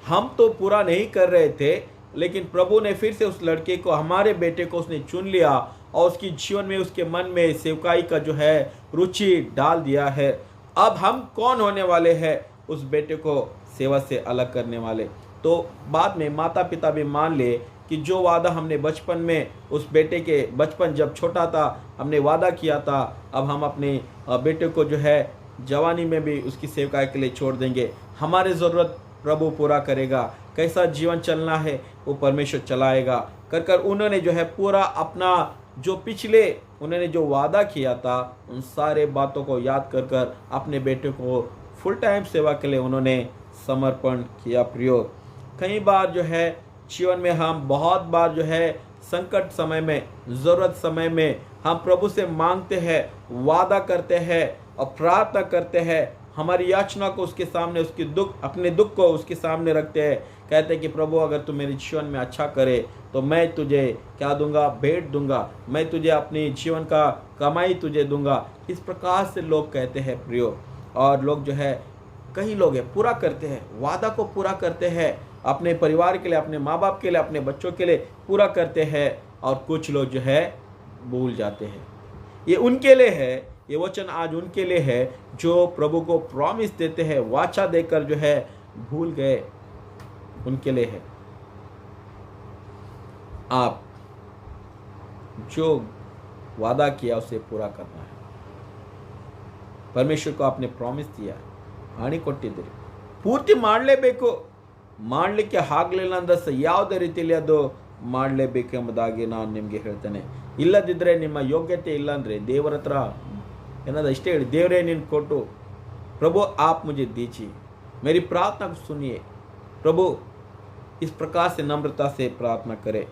हम तो पूरा नहीं कर रहे थे, लेकिन प्रभु ने फिर से उस लड़के को, हमारे बेटे को उसने चुन लिया और उसकी जीवन में, उसके मन में सेवकाई का जो है रुचि डाल दिया है. अब हम कौन होने वाले हैं उस बेटे को सेवा से अलग करने वाले. तो बाद में माता पिता भी मान ले कि जो वादा हमने बचपन में उस बेटे के, बचपन जब छोटा था हमने वादा किया था, अब हम अपने बेटे को जो है जवानी में भी उसकी सेवकाई के लिए छोड़ देंगे. हमारे ज़रूरत प्रभु पूरा करेगा, कैसा जीवन चलना है वो परमेश्वर चलाएगा. कर उन्होंने जो है पूरा अपना जो पिछले उन्होंने जो वादा किया था उन सारे बातों को याद कर अपने बेटे को फुल टाइम सेवा के लिए उन्होंने समर्पण किया. प्रियो, कई बार जो है जीवन में हम बहुत बार जो है संकट समय में, ज़रूरत समय में हम प्रभु से मांगते हैं, वादा करते हैं और प्रार्थना करते हैं. हमारी याचना को उसके सामने, उसके दुख, अपने दुख को उसके सामने रखते हैं. कहते हैं कि प्रभु अगर तू मेरे जीवन में अच्छा करे तो मैं तुझे क्या दूंगा, भेंट दूंगा, मैं तुझे अपनी जीवन का कमाई तुझे दूंगा. इस प्रकार से लोग कहते हैं प्रियो. और लोग जो है, कई लोग है पूरा करते हैं, वादा को पूरा करते हैं, अपने परिवार के लिए, अपने माँ बाप के लिए, अपने बच्चों के लिए पूरा करते हैं. और कुछ लोग जो है भूल जाते हैं। ये उनके लिए है, ये वचन आज उनके लिए है जो प्रभु को प्रॉमिस देते हैं, वाचा देकर जो है भूल गए, उनके लिए है। आप जो वादा किया उसे पूरा करना है। परमेश्वर को आपने प्रॉमिस दिया, ಹಾನಿ ಕೊಟ್ಟಿದ್ದೀರಿ, ಪೂರ್ತಿ ಮಾಡಲೇಬೇಕು. ಮಾಡಲಿಕ್ಕೆ ಆಗಲಿಲ್ಲ ಅಂದ್ರೆ ಸಹ ಯಾವುದೇ ರೀತಿಯಲ್ಲಿ ಅದು ಮಾಡಲೇಬೇಕೆಂಬುದಾಗಿ ನಾನು ನಿಮಗೆ ಹೇಳ್ತೇನೆ. ಇಲ್ಲದಿದ್ದರೆ ನಿಮ್ಮ ಯೋಗ್ಯತೆ ಇಲ್ಲಾಂದರೆ ದೇವರ ಹತ್ರ ಏನಾದ್ರು ಇಷ್ಟೇ ಹೇಳಿ, ದೇವರೇ ನೀನು ಕೊಟ್ಟು, प्रभु आप मुझे दीजिए, मेरी प्रार्थना को सुनिए. प्रभु इस प्रकार से नम्रता से प्रार्थना करें.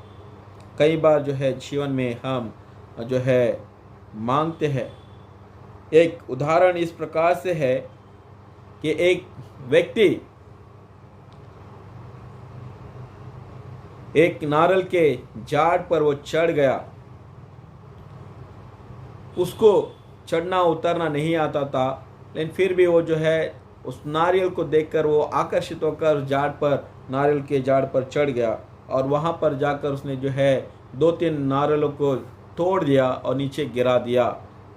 कई बार जो है जीवन में हम जो है मांगते हैं. एक उदाहरण इस प्रकार से है कि एक व्यक्ति एक नारियल के झाड़ पर वो चढ़ गया. उसको चढ़ना उतरना नहीं आता था, लेकिन फिर भी वो जो है उस नारियल को देखकर वो आकर्षित होकर झाड़ पर, नारियल के झाड़ पर चढ़ गया और वहाँ पर जाकर उसने जो है 2-3 नारियलों को तोड़ दिया और नीचे गिरा दिया.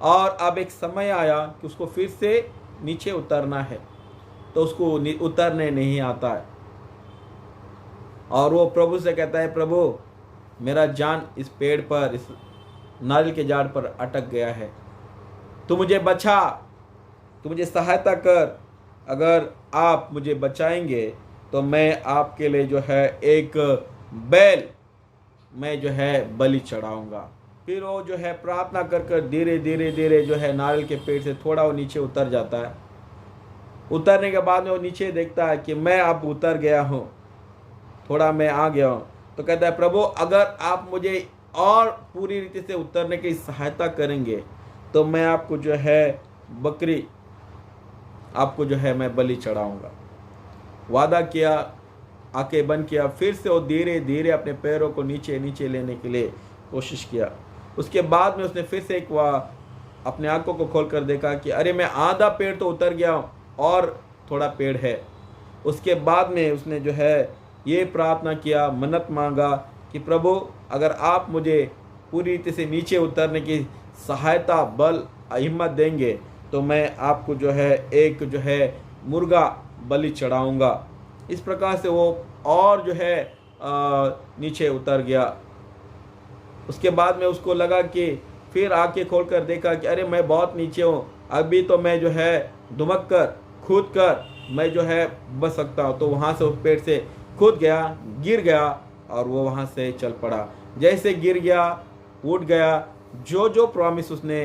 और अब एक समय आया कि उसको फिर से नीचे उतरना है, तो उसको उतरने नहीं आता है. और वो प्रभु से कहता है, प्रभु मेरा जान इस पेड़ पर, इस नारियल के झाड़ पर अटक गया है, तू मुझे बचा, तू मुझे सहायता कर. अगर आप मुझे बचाएंगे तो मैं आपके लिए जो है एक बैल मैं जो है बलि चढ़ाऊंगा. फिर वो जो है प्रार्थना कर कर धीरे धीरे धीरे जो है नारियल के पेड़ से थोड़ा वो नीचे उतर जाता है. उतरने के बाद में वो नीचे देखता है कि मैं अब उतर गया हूँ, थोड़ा मैं आ गया हूँ. तो कहता है, प्रभु अगर आप मुझे और पूरी रीति से उतरने की सहायता करेंगे तो मैं आपको जो है बकरी, आपको जो है मैं बलि चढ़ाऊंगा. वादा किया, आंखें बंद किया, फिर से वो धीरे धीरे अपने पैरों को नीचे नीचे लेने के लिए कोशिश किया. उसके बाद में उसने फिर से एक अपने आंखों को खोल कर देखा कि अरे मैं आधा पेड़ तो उतर गया हूँ और थोड़ा पेड़ है. उसके बाद में उसने जो है ये प्रार्थना किया, मन्नत मांगा कि प्रभु अगर आप मुझे पूरी रीति से नीचे उतरने की सहायता, बल, हिम्मत देंगे तो मैं आपको जो है एक जो है मुर्गा बलि चढ़ाऊंगा. इस प्रकार से वो और जो है नीचे उतर गया. उसके बाद में उसको लगा कि फिर आंखें खोलकर देखा कि अरे मैं बहुत नीचे हूँ, अभी तो मैं जो है धुमक कर, कूद कर मैं जो है बच सकता हूँ. तो वहाँ से उस पेड़ से कूद गया, गिर गया और वो वहाँ से चल पड़ा. जैसे गिर गया, उठ गया, जो जो प्रॉमिस उसने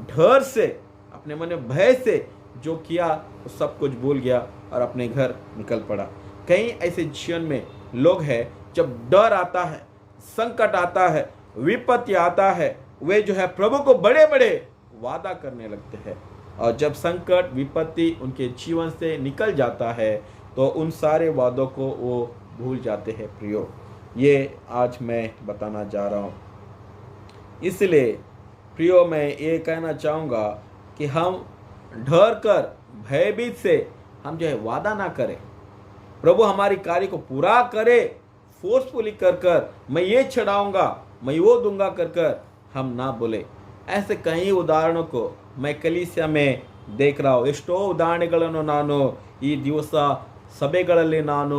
डर से, अपने मन में भय से जो किया वो सब कुछ भूल गया और अपने घर निकल पड़ा. कई ऐसे जीवन में लोग हैं, जब डर आता है, संकट आता है, विपत्ति आता है, वे जो है प्रभु को बड़े बड़े वादा करने लगते हैं. और जब संकट, विपत्ति उनके जीवन से निकल जाता है तो उन सारे वादों को वो भूल जाते हैं. प्रियो, ये आज मैं बताना जा रहा हूँ. इसलिए प्रियो मैं ये कहना चाहूँगा कि हम डर कर, भयभीत से हम जो है वादा ना करें. प्रभु हमारी कार्य को पूरा करे, फोर्सफुली कर कर मैं ये चढ़ाऊँगा, मैं वो दूंगा कर कर हम ना बोले. ऐसे कई उदाहरणों को मैं कलीसिया में देख रहा हूँ. ಎಷ್ಟೋ ಉದಾಹರಣೆಗಳನ್ನು ನಾನು ಈ ದಿವಸ ಸಭೆಗಳಲ್ಲಿ ನಾನು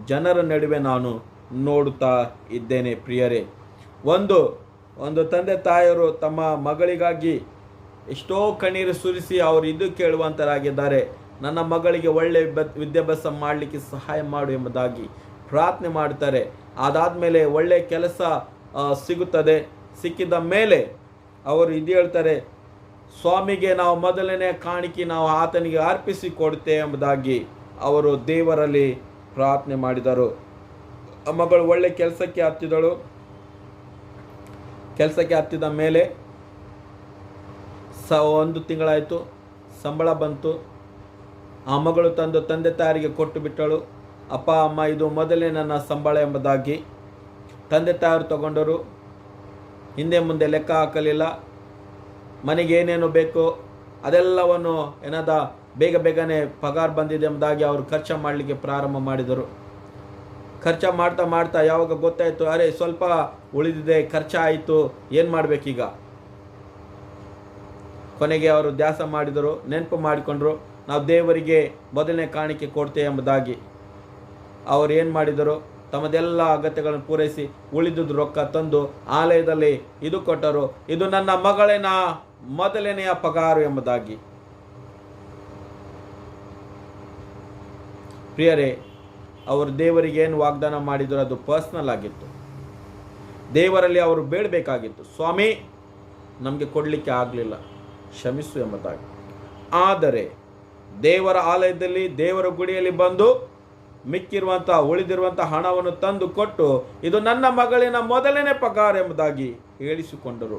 ಜನರ ನಡುವೆ ನಾನು ನೋಡುತ್ತಾ ಇದ್ದೇನೆ. ಪ್ರಿಯರೇ, ಒಂದು ತಂದೆ ತಾಯಿಯರು ತಮ್ಮ ಮಗಳಿಗಾಗಿ ಎಷ್ಟೋ ಕಣ್ಣೀರು ಸುರಿಸಿ ಅವರು ಇದು ಕೇಳುವಂತರಾಗಿದ್ದಾರೆ, ನನ್ನ ಮಗಳಿಗೆ ಒಳ್ಳೆ ವಿದ್ಯಾಭ್ಯಾಸ ಮಾಡಲಿಕ್ಕೆ ಸಹಾಯ ಮಾಡು ಎಂಬುದಾಗಿ ಪ್ರಾರ್ಥನೆ ಮಾಡ್ತಾರೆ. ಅದಾದಮೇಲೆ ಒಳ್ಳೆ ಕೆಲಸ ಸಿಗುತ್ತದೆ. ಸಿಕ್ಕಿದ ಮೇಲೆ ಅವರು ಇದು ಹೇಳ್ತಾರೆ, ಸ್ವಾಮಿಗೆ ನಾವು ಮೊದಲನೇ ಕಾಣಿಕೆ ನಾವು ಆತನಿಗೆ ಅರ್ಪಿಸಿ ಕೊಡುತ್ತೇವೆ ಎಂಬುದಾಗಿ ಅವರು ದೇವರಲ್ಲಿ ಪ್ರಾರ್ಥನೆ ಮಾಡಿದರು. ಮಗಳು ಒಳ್ಳೆ ಕೆಲಸಕ್ಕೆ ಹತ್ತಿದಳು. ಕೆಲಸಕ್ಕೆ ಹತ್ತಿದ ಮೇಲೆ 1 ತಿಂಗಳಾಯಿತು, ಸಂಬಳ ಬಂತು. ಆ ಮಗಳು ತಂದೆ ತಾಯಿಗೆ ಕೊಟ್ಟು ಬಿಟ್ಟಳು. ಅಪ್ಪ ಅಮ್ಮ, ಇದು ಮೊದಲೇ ನನ್ನ ಸಂಬಳ ಎಂಬುದಾಗಿ ತಂದೆ ತಾಯಿರು ತಗೊಂಡರು. ಹಿಂದೆ ಮುಂದೆ ಲೆಕ್ಕ ಹಾಕಲಿಲ್ಲ. ಮನೆಗೆ ಏನೇನು ಬೇಕು ಅದೆಲ್ಲವನ್ನು ಬೇಗ ಬೇಗನೆ ಪಗಾರ ಬಂದಿದೆ ಎಂಬುದಾಗಿ ಅವರು ಖರ್ಚು ಮಾಡಲಿಕ್ಕೆ ಪ್ರಾರಂಭ ಮಾಡಿದರು. ಖರ್ಚ ಮಾಡ್ತಾ ಮಾಡ್ತಾ ಯಾವಾಗ ಗೊತ್ತಾಯಿತು ಅರೆ ಸ್ವಲ್ಪ ಉಳಿದಿದೆ, ಖರ್ಚ ಆಯಿತು, ಏನು ಮಾಡಬೇಕೀಗ? ಕೊನೆಗೆ ಅವರು ಧ್ಯಾಸ ಮಾಡಿದರು, ನೆನಪು ಮಾಡಿಕೊಂಡ್ರು, ನಾವು ದೇವರಿಗೆ ಮೊದಲನೇ ಕಾಣಿಕೆ ಕೊಡ್ತೇವೆ ಎಂಬುದಾಗಿ. ಅವರು ಏನು ಮಾಡಿದರು? ತಮ್ಮದೆಲ್ಲ ಅಗತ್ಯಗಳನ್ನು ಪೂರೈಸಿ ಉಳಿದುದು ರೊಕ್ಕ ತಂದು ಆಲಯದಲ್ಲಿ ಇದು ಕೊಟ್ಟರು. ಇದು ನನ್ನ ಮಗಳಿನ ಮೊದಲನೆಯ ಪಗಾರು ಎಂಬುದಾಗಿ. ಪ್ರಿಯರೇ, ಅವರು ದೇವರಿಗೆ ಏನು ವಾಗ್ದಾನ ಮಾಡಿದ್ರು ಅದು ಪರ್ಸ್ನಲ್ ಆಗಿತ್ತು. ದೇವರಲ್ಲಿ ಅವರು ಬೇಡಬೇಕಾಗಿತ್ತು, ಸ್ವಾಮಿ ನಮಗೆ ಕೊಡಲಿಕ್ಕೆ ಆಗಲಿಲ್ಲ, ಕ್ಷಮಿಸು ಎಂಬುದಾಗಿ. ಆದರೆ ದೇವರ ಆಲಯದಲ್ಲಿ, ದೇವರ ಗುಡಿಯಲ್ಲಿ ಬಂದು ಮಿಕ್ಕಿರುವಂಥ ಉಳಿದಿರುವಂಥ ಹಣವನ್ನು ತಂದು ಕೊಟ್ಟು ಇದು ನನ್ನ ಮಗಳಿನ ಮೊದಲನೇ ಪಗಾರ ಎಂಬುದಾಗಿ ಹೇಳಿಸಿಕೊಂಡರು.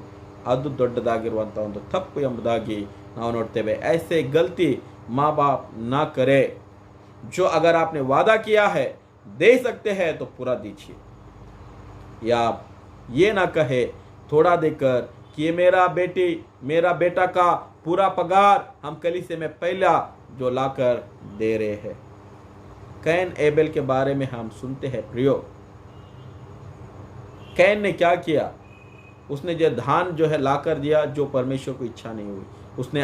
ಅದು ದೊಡ್ಡದಾಗಿರುವಂಥ ಒಂದು ತಪ್ಪು ಎಂಬುದಾಗಿ ನಾವು ನೋಡ್ತೇವೆ. ऐसे गलती माँ बाप ना करे, जो अगर आपने वादा किया है दे सकते हैं तो पूरा दीजिए, या ये ना कहे थोड़ा देकर कि ये मेरा बेटी मेरा बेटा का पूरा पगार हम कलीसिया में पहला जो लाकर दे रहे हैं। कैन एबेल के बारे में हम सुनते हैं प्रियो, कैन ने क्या किया? उसने जो धान जो है लाकर दिया, जो परमेश्वर को इच्छा नहीं हुई, उसने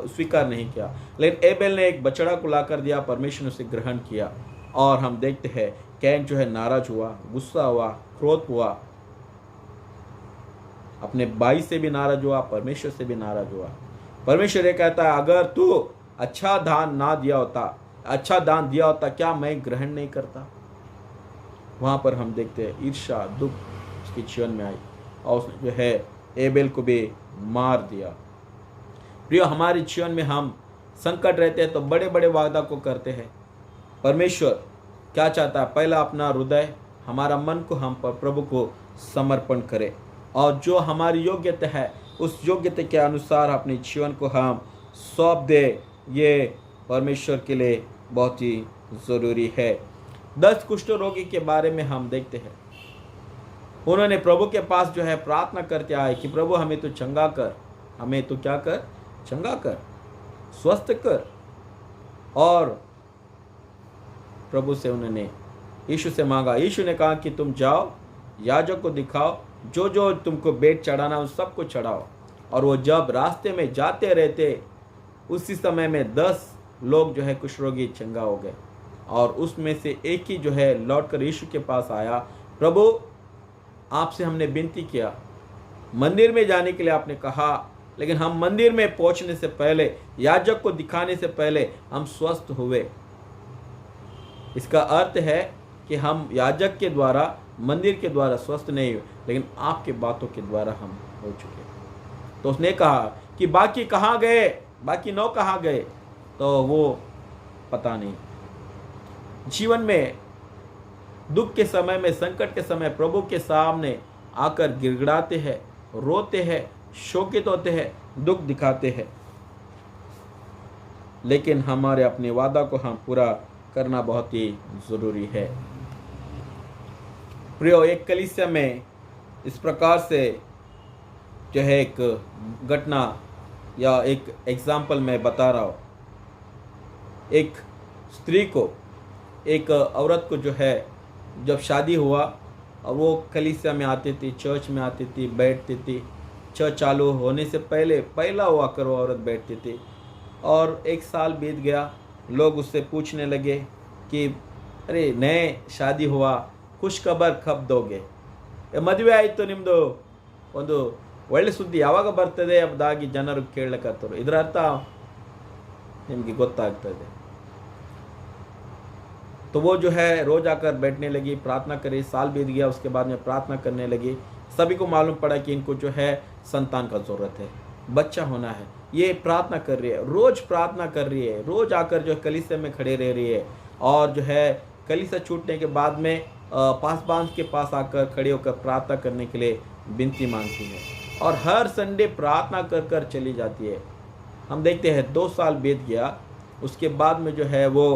स्वीकार नहीं किया। लेकिन एबेल ने एक बछड़ा को लाकर दिया, परमेश्वर ने उसे ग्रहण किया। और हम देखते हैं कैन जो है नाराज हुआ, गुस्सा हुआ, क्रोध हुआ, अपने भाई से भी नाराज हुआ, परमेश्वर से भी नाराज हुआ। परमेश्वर ये कहता है अगर तू अच्छा दान ना दिया होता, अच्छा दान दिया होता, क्या मैं ग्रहण नहीं करता? वहाँ पर हम देखते हैं ईर्ष्या, दुख उसके जीवन में आई और उसने जो है एबेल को भी मार दिया। प्रियो, हमारे जीवन में हम संकट रहते हैं तो बड़े बड़े वादा को करते हैं। परमेश्वर क्या चाहता है? पहला अपना हृदय, हमारा मन को हम प्रभु को समर्पण करें और जो हमारी योग्यता है उस योग्यता के अनुसार अपने जीवन को हम सौंप दे। ये परमेश्वर के लिए बहुत ही ज़रूरी है। 10 कुष्ठ रोगी के बारे में हम देखते हैं, उन्होंने प्रभु के पास जो है प्रार्थना करते आए कि प्रभु हमें तो चंगा कर, हमें तो क्या कर? चंगा कर, स्वस्थ कर। और प्रभु से उन्होंने यीशु से मांगा। यीशु ने कहा कि तुम जाओ, याजक को दिखाओ, जो जो तुमको भेंट चढ़ाना उन सबको चढ़ाओ। और वो जब रास्ते में जाते रहते उसी समय में 10 लोग जो है कुष्ठ रोगी चंगा हो गए। और उसमें से एक ही जो है लौट कर यीशु के पास आया, प्रभु आपसे हमने विनती किया, मंदिर में जाने के लिए आपने कहा, लेकिन हम मंदिर में पहुंचने से पहले, याजक को दिखाने से पहले हम स्वस्थ हुए। इसका अर्थ है कि हम याजक के द्वारा, मंदिर के द्वारा स्वस्थ नहीं हुए, लेकिन आपके बातों के द्वारा हम हो चुके। तो उसने कहा कि बाकी कहाँ गए, बाकी 9 कहाँ गए? तो वो पता नहीं। जीवन में दुख के समय में, संकट के समय प्रभु के सामने आकर गिड़गिड़ाते हैं, रोते हैं, शोकित होते हैं, दुख दिखाते हैं, लेकिन हमारे अपने वादा को हम पूरा करना बहुत ही ज़रूरी है। प्रियो, एक कलीसिया में इस प्रकार से जो है एक घटना या एक एग्जाम्पल मैं बता रहा हूँ। एक स्त्री को, एक औरत को जो है जब शादी हुआ और वो कलीसिया में आती थी, चर्च में आती थी, बैठती थी, चर्च चालू होने से पहले पहला हुआ कर वो औरत बैठती थी। और 1 साल बीत गया, लोग उससे पूछने लगे कि अरे नए शादी हुआ, ಖುಷ್ ಖಬರ್ ಕಬ್ ದೋಗೆ, ಮದುವೆ ಆಯಿತು ನಿಮ್ಮದು, ಒಂದು ಒಳ್ಳೆ ಸುದ್ದಿ ಯಾವಾಗ ಬರ್ತದೆ ಎಂಬುದಾಗಿ ಜನರು ಕೇಳಕತ್ತರು. ಇದರ ಅರ್ಥ ನಿಮಗೆ ಗೊತ್ತಾಗ್ತದೆ। तो वो जो है रोज आकर बैठने लगी, प्रार्थना करी। साल बीत गया, उसके बाद में प्रार्थना करने लगी। सभी को मालूम पड़ा कि इनको जो है संतान का ज़रूरत है, बच्चा होना है। ये प्रार्थना कर रही है, रोज़ प्रार्थना कर रही है, रोज़ आकर जो कलीसिया में खड़े रह रही है। और जो है कलीसिया छूटने के बाद में पासबान के पास आकर खड़े होकर प्रार्थना करने के लिए विनती मांगती है और हर संडे प्रार्थना कर कर चली जाती है। हम देखते हैं 2 साल बीत गया, उसके बाद में जो है वो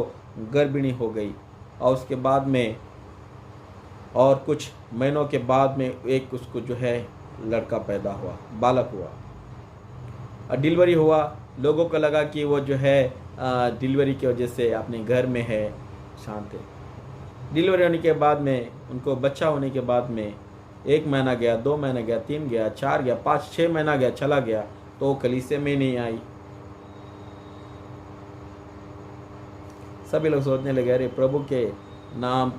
गर्भिणी हो गई और उसके बाद में और कुछ महीनों के बाद में एक उसको जो है लड़का पैदा हुआ, बालक हुआ। डिलीवरी हुआ, लोगों को लगा कि वो जो है डिलीवरी की वजह से अपने घर में है, शांत है। डिलीवरी होने के बाद में, उनको बच्चा होने के बाद में 1 महीना गया, 2 महीना गया, 3 गया, 4 गया, 5, 6 महीना गया, चला गया, तो वो कलीसिया में नहीं आई। सभी लोग सोचने लगे, अरे प्रभु के नाम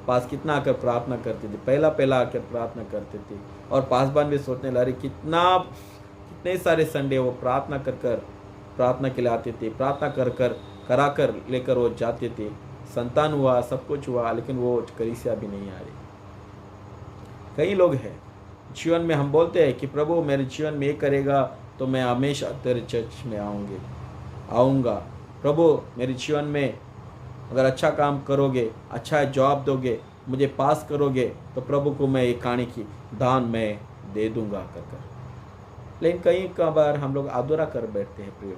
पास कितना आकर प्रार्थना करती थी, पहला आकर प्रार्थना करती थी। और पासबान भी सोचने लगे, अरे कितने सारे संडे वो प्रार्थना कर प्रार्थना के लिए आते थे, प्रार्थना करा कर लेकर वो जाते थे, संतान हुआ, सब कुछ हुआ, लेकिन वो कलीसिया भी नहीं आ रही। कई लोग हैं जीवन में, हम बोलते हैं कि प्रभु मेरे जीवन में ये करेगा तो मैं हमेशा तेरे चर्च में आऊँगा। प्रभु मेरे जीवन में अगर अच्छा काम करोगे, अच्छा जॉब दोगे, मुझे पास करोगे, तो प्रभु को मैं ये कहानी की दान मैं दे दूंगा कर। लेकिन कई बार हम लोग अधूरा कर बैठते हैं। प्रिय,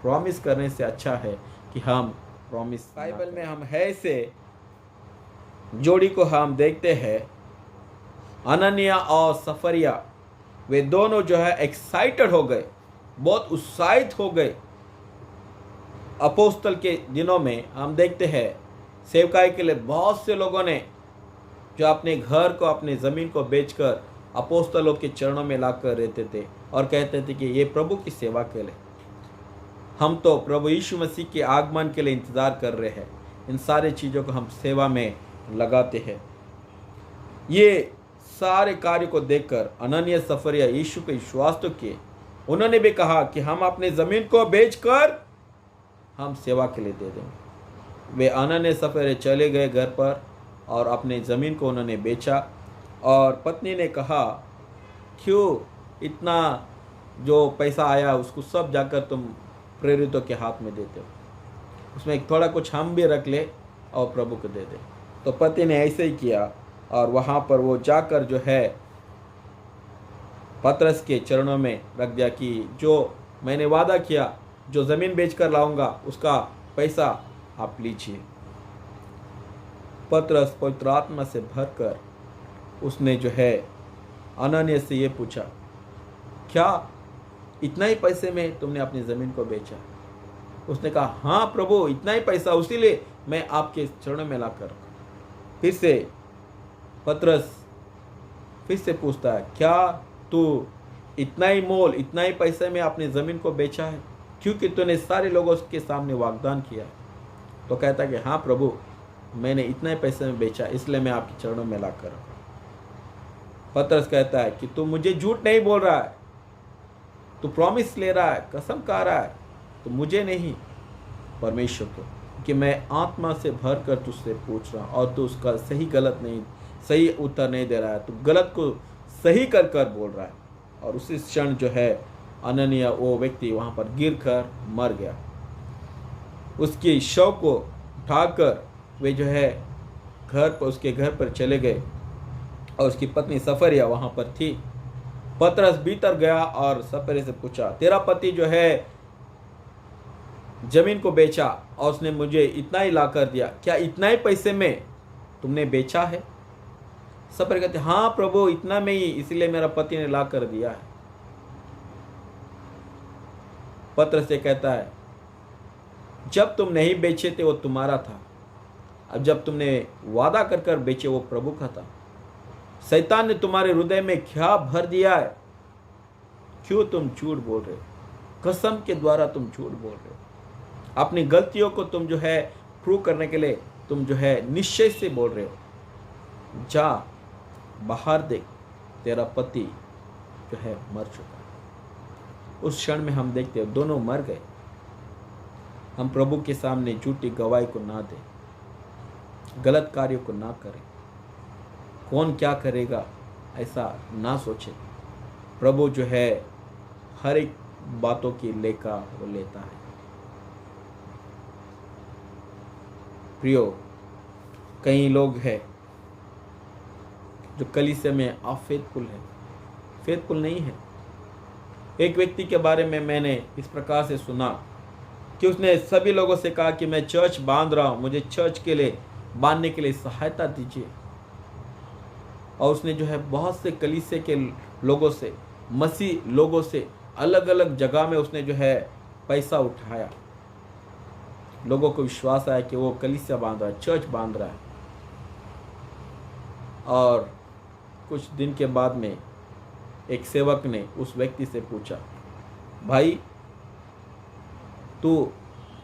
प्रॉमिस करने से अच्छा है कि हम प्रॉमिस, बाइबल में हम है से जोड़ी को हम देखते हैं, अनन्या और सफरिया, वे दोनों जो है एक्साइटेड हो गए, बहुत उत्साहित हो गए। अपोस्तल के दिनों में हम देखते हैं सेवकाई के लिए बहुत से लोगों ने जो अपने घर को, अपने ज़मीन को बेचकर अपोस्तलों के चरणों में लाकर रहते थे और कहते थे कि ये प्रभु की सेवा के लिए, हम तो प्रभु यीशु मसीह के आगमन के लिए इंतज़ार कर रहे हैं, इन सारे चीज़ों को हम सेवा में लगाते हैं। ये सारे कार्य को देखकर अनन्या सफरिया यीशु पे विश्वास तो किए। उन्होंने भी कहा कि हम अपने ज़मीन को बेचकर हम सेवा के लिए दे देंगे। वे अनन्या सफरिया चले गए घर पर और अपने ज़मीन को उन्होंने बेचा। और पत्नी ने कहा, क्यों इतना जो पैसा आया उसको सब जाकर तुम प्रेरितों के हाथ में देते हो, उसमें थोड़ा कुछ हम भी रख ले और प्रभु को दे दे। तो पति ने ऐसे ही किया और वहाँ पर वो जाकर जो है पतरस के चरणों में रख दिया कि जो मैंने वादा किया, जो ज़मीन बेचकर लाऊंगा उसका पैसा आप लीजिए। पतरस पवित्र आत्मा से भरकर उसने जो है अनन्या से ये पूछा, क्या इतना ही पैसे में तुमने अपनी ज़मीन को बेचा? उसने कहा, हाँ प्रभु, इतना ही पैसा, उसीलिए मैं आपके चरणों में लाकर। फिर से पतरस फिर से पूछता है, क्या तू इतना ही मोल, इतना ही पैसे में अपनी ज़मीन को बेचा है, क्योंकि तूने सारे लोगों के सामने वाग्दान किया? तो कहता है कि हाँ प्रभु, मैंने इतना ही पैसे में बेचा, इसलिए मैं आपके चरणों में लाकर। पतरस कहता है कि तू मुझे झूठ नहीं बोल रहा है, तू प्रॉमिस ले रहा है, कसम खा रहा है, तो मुझे नहीं, परमेश्वर को, कि मैं आत्मा से भर कर तुझसे पूछ रहा हूँ और तू उसका सही उत्तर नहीं दे रहा है, तू गलत को सही कर कर बोल रहा है। और उसी क्षण जो है अनन्या, वो व्यक्ति वहाँ पर गिर कर मर गया। उसके शव को उठाकर वे जो है उसके घर पर चले गए और उसकी पत्नी सफरिया वहाँ पर थी। पतरस भीतर गया और सफरिया से पूछा, तेरा पति जो है जमीन को बेचा और उसने मुझे इतना ही ला कर दिया, क्या इतना ही पैसे में तुमने बेचा है? सफरिया कहते, हाँ प्रभु, इतना में ही, इसलिए मेरा पति ने ला कर दिया है। पतरस से कहता है, जब तुम नहीं बेचे थे वो तुम्हारा था, अब जब तुमने वादा कर कर बेचे वो प्रभु का था। शैतान ने तुम्हारे हृदय में क्या भर दिया है? क्यों तुम झूठ बोल रहे हो? कसम के द्वारा तुम झूठ बोल रहे हो। अपनी गलतियों को तुम जो है प्रूव करने के लिए तुम जो है निश्चय से बोल रहे हो। जा बाहर देख, तेरा पति जो है मर चुका है। उस क्षण में हम देखते हैं दोनों मर गए। हम प्रभु के सामने झूठी गवाही को ना दें, गलत कार्यों को ना करें। कौन क्या करेगा ऐसा ना सोचे। प्रभु जो है हर एक बातों की लेखा वो लेता है। प्रियो, कई लोग हैं जो कलीसिया में अफेथफुल है, फेथफुल नहीं है। एक व्यक्ति के बारे में मैंने इस प्रकार से सुना कि उसने सभी लोगों से कहा कि मैं चर्च बांध रहा हूँ, मुझे चर्च के लिए बांधने के लिए सहायता दीजिए। और उसने जो है बहुत से कलीसिया के लोगों से, मसीह लोगों से, अलग अलग जगह में उसने जो है पैसा उठाया। लोगों को विश्वास आया कि वो कलीसिया बांध रहा है, चर्च बांध रहा है। और कुछ दिन के बाद में एक सेवक ने उस व्यक्ति से पूछा, भाई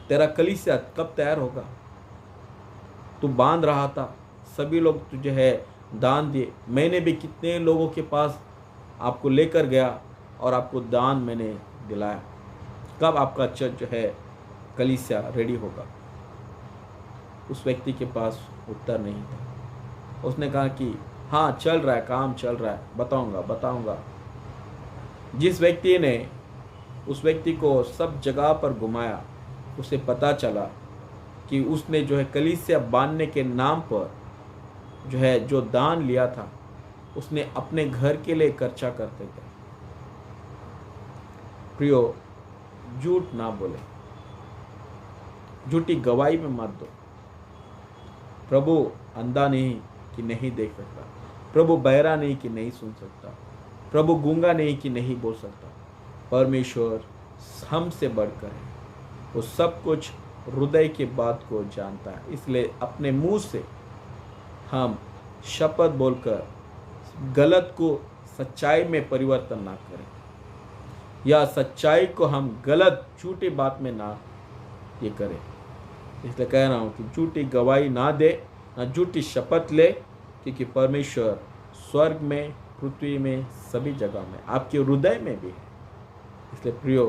तेरा कलीसिया कब तैयार होगा? तू बांध रहा था, सभी लोग तुझे है दान दिए, मैंने भी कितने लोगों के पास आपको लेकर गया और आपको दान मैंने दिलाया, कब आपका चर्च जो है कलीसिया रेडी होगा? उस व्यक्ति के पास उत्तर नहीं था। उसने कहा कि हाँ, चल रहा है, काम चल रहा है, बताऊंगा। जिस व्यक्ति ने उस व्यक्ति को सब जगह पर घुमाया, उसे पता चला कि उसने जो है कलीसिया बांधने के नाम पर जो है जो दान लिया था, उसने अपने घर के लिए खर्चा करते थे। प्रियो, झूठ ना बोले, झूठी गवाही में मत दो। प्रभु अंधा नहीं कि नहीं देख सकता, प्रभु बहरा नहीं कि नहीं सुन सकता, प्रभु गूंगा नहीं कि नहीं बोल सकता। परमेश्वर हमसे बढ़कर है, वो सब कुछ हृदय की बात को जानता है। इसलिए अपने मुंह से हम शपथ बोलकर गलत को सच्चाई में परिवर्तन ना करें, या सच्चाई को हम गलत झूठी बात में ना ये करें। इसलिए कह रहा हूँ कि झूठी गवाही ना दे, ना झूठी शपथ ले, क्योंकि परमेश्वर स्वर्ग में, पृथ्वी में, सभी जगह में, आपके हृदय में भी है। इसलिए प्रियो,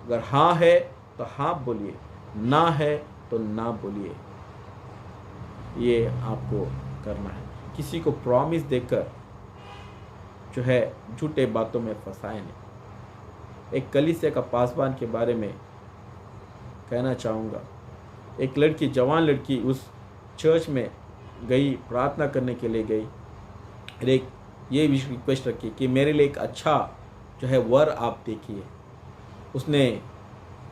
अगर हाँ है तो हाँ बोलिए, ना है तो ना बोलिए। ये आपको करना है। किसी को प्रॉमिस देकर जो है झूठे बातों में फंसाए नहीं। एक कलीसिया का पासबान के बारे में कहना चाहूँगा। एक लड़की, जवान लड़की उस चर्च में गई, प्रार्थना करने के लिए गई, एक ये भी रिक्वेस्ट रखी कि मेरे लिए एक अच्छा जो है वर आप देखिए। उसने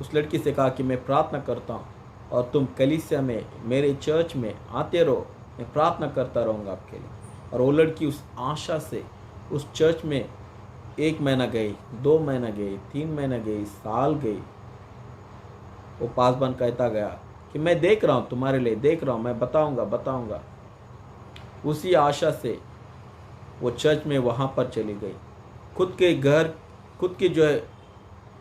उस लड़की से कहा कि मैं प्रार्थना करता हूँ और तुम कलीसिया में, मेरे चर्च में आते रहो, मैं प्रार्थना करता रहूँगा आपके लिए। और वो लड़की उस आशा से उस चर्च में 1 महीना गई, 2 महीना गई, 3 महीना गई, साल गई। वो पासबान कहता गया कि मैं देख रहा हूँ, तुम्हारे लिए देख रहा हूँ, मैं बताऊँगा। उसी आशा से वो चर्च में वहाँ पर चली गई। खुद के घर, खुद के जो है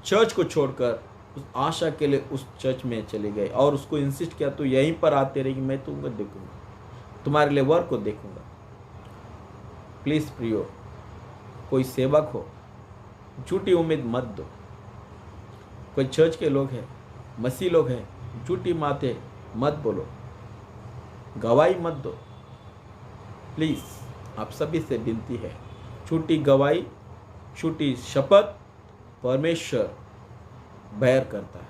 चर्च को छोड़कर उस आशा के लिए उस चर्च में चली गई और उसको इंसिस्ट किया, तू यहीं पर आते रहेगी, मैं तुमको देखूंगा, तुम्हारे लिए वर्क को देखूंगा। प्लीज़ प्रियो, कोई सेवक हो, झूठी उम्मीद मत दो। कोई चर्च के लोग हैं, मसीह लोग हैं, झूठी बातें मत बोलो, गवाही मत दो। प्लीज़ आप सभी से विनती है, झूठी गवाही, झूठी शपथ परमेश्वर बैर करता है,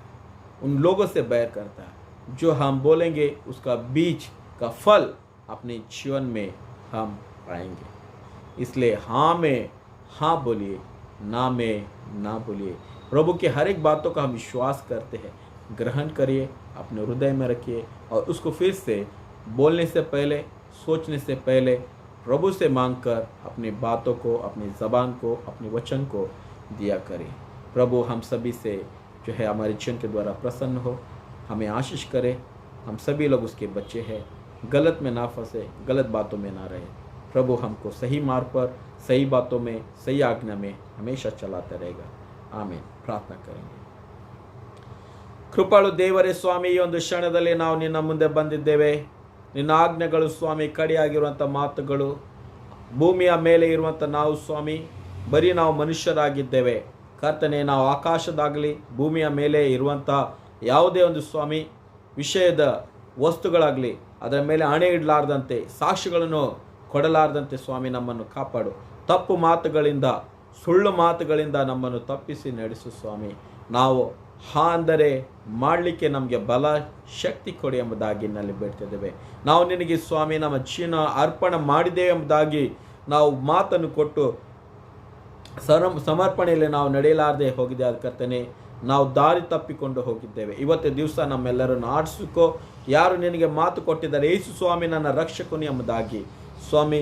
उन लोगों से बैर करता है जो हम बोलेंगे उसका बीज का फल अपने जीवन में हम पाएंगे। इसलिए हाँ में हाँ बोलिए, ना में ना बोलिए। प्रभु के हर एक बातों का हम विश्वास करते हैं, ग्रहण करिए, अपने हृदय में रखिए और उसको फिर से बोलने से पहले, सोचने से पहले प्रभु से मांगकर अपनी बातों को, अपनी ज़बान को, अपने वचन को दिया करें। प्रभु हम सभी से जो है हमारे जीवन के द्वारा प्रसन्न हो, हमें आशीष करे। हम सभी लोग उसके बच्चे हैं, गलत में ना फंसे, गलत बातों में ना रहे। प्रभु हमको सही मार्ग पर, सही बातों में, सही आज्ञा में हमेशा चलाता रहेगा। आमीन। प्रार्थना करेंगे। ಕೃಪಾಳು ದೇವರೇ ಸ್ವಾಮಿ, ಈ ಒಂದು ಕ್ಷಣದಲ್ಲಿ ನಾವು ನಿನ್ನ ಮುಂದೆ ಬಂದಿದ್ದೇವೆ. ನಿನ್ನ ಆಜ್ಞೆಗಳು ಸ್ವಾಮಿ ಕಡೆಯಾಗಿರುವಂಥ ಮಾತುಗಳು, ಭೂಮಿಯ ಮೇಲೆ ಇರುವಂಥ ನಾವು ಸ್ವಾಮಿ ಬರೀ ನಾವು ಮನುಷ್ಯರಾಗಿದ್ದೇವೆ ಕರ್ತನೆ. ನಾವು ಆಕಾಶದಾಗಲಿ ಭೂಮಿಯ ಮೇಲೆ ಇರುವಂಥ ಯಾವುದೇ ಒಂದು ಸ್ವಾಮಿ ವಿಷಯದ ವಸ್ತುಗಳಾಗಲಿ ಅದರ ಮೇಲೆ ಹಣೆ ಇಡಲಾರ್ದಂತೆ, ಸಾಕ್ಷಿಗಳನ್ನು ಕೊಡಲಾರ್ದಂತೆ ಸ್ವಾಮಿ ನಮ್ಮನ್ನು ಕಾಪಾಡು. ತಪ್ಪು ಮಾತುಗಳಿಂದ, ಸುಳ್ಳು ಮಾತುಗಳಿಂದ ನಮ್ಮನ್ನು ತಪ್ಪಿಸಿ ನಡೆಸು ಸ್ವಾಮಿ. ನಾವು ಹಾ ಅಂದರೆ ಮಾಡಲಿಕ್ಕೆ ನಮಗೆ ಬಲ, ಶಕ್ತಿ ಕೊಡಿ ಎಂಬುದಾಗಿ ನಲ್ಲಿ ಬೇಡ್ತಿದ್ದೇವೆ. ನಾವು ನಿನಗೆ ಸ್ವಾಮಿ ನಮ್ಮ ಜೀವನ ಅರ್ಪಣೆ ಮಾಡಿದ್ದೇವೆ ಎಂಬುದಾಗಿ ನಾವು ಮಾತನ್ನು ಕೊಟ್ಟು ಸಮರ್ಪಣೆಯಲ್ಲಿ ನಾವು ನಡೆಯಲಾರದೆ ಹೋಗಿದೆ ಆದ ಕರ್ತನೆ. ನಾವು ದಾರಿ ತಪ್ಪಿಕೊಂಡು ಹೋಗಿದ್ದೇವೆ. ಇವತ್ತು ದಿವಸ ನಮ್ಮೆಲ್ಲರನ್ನು ಆಡಿಸಿಕೋ. ಯಾರು ನಿನಗೆ ಮಾತು ಕೊಟ್ಟಿದ್ದಾರೆ, ಯೇಸು ಸ್ವಾಮಿ ನನ್ನ ರಕ್ಷಕನು ಎಂಬುದಾಗಿ ಸ್ವಾಮಿ,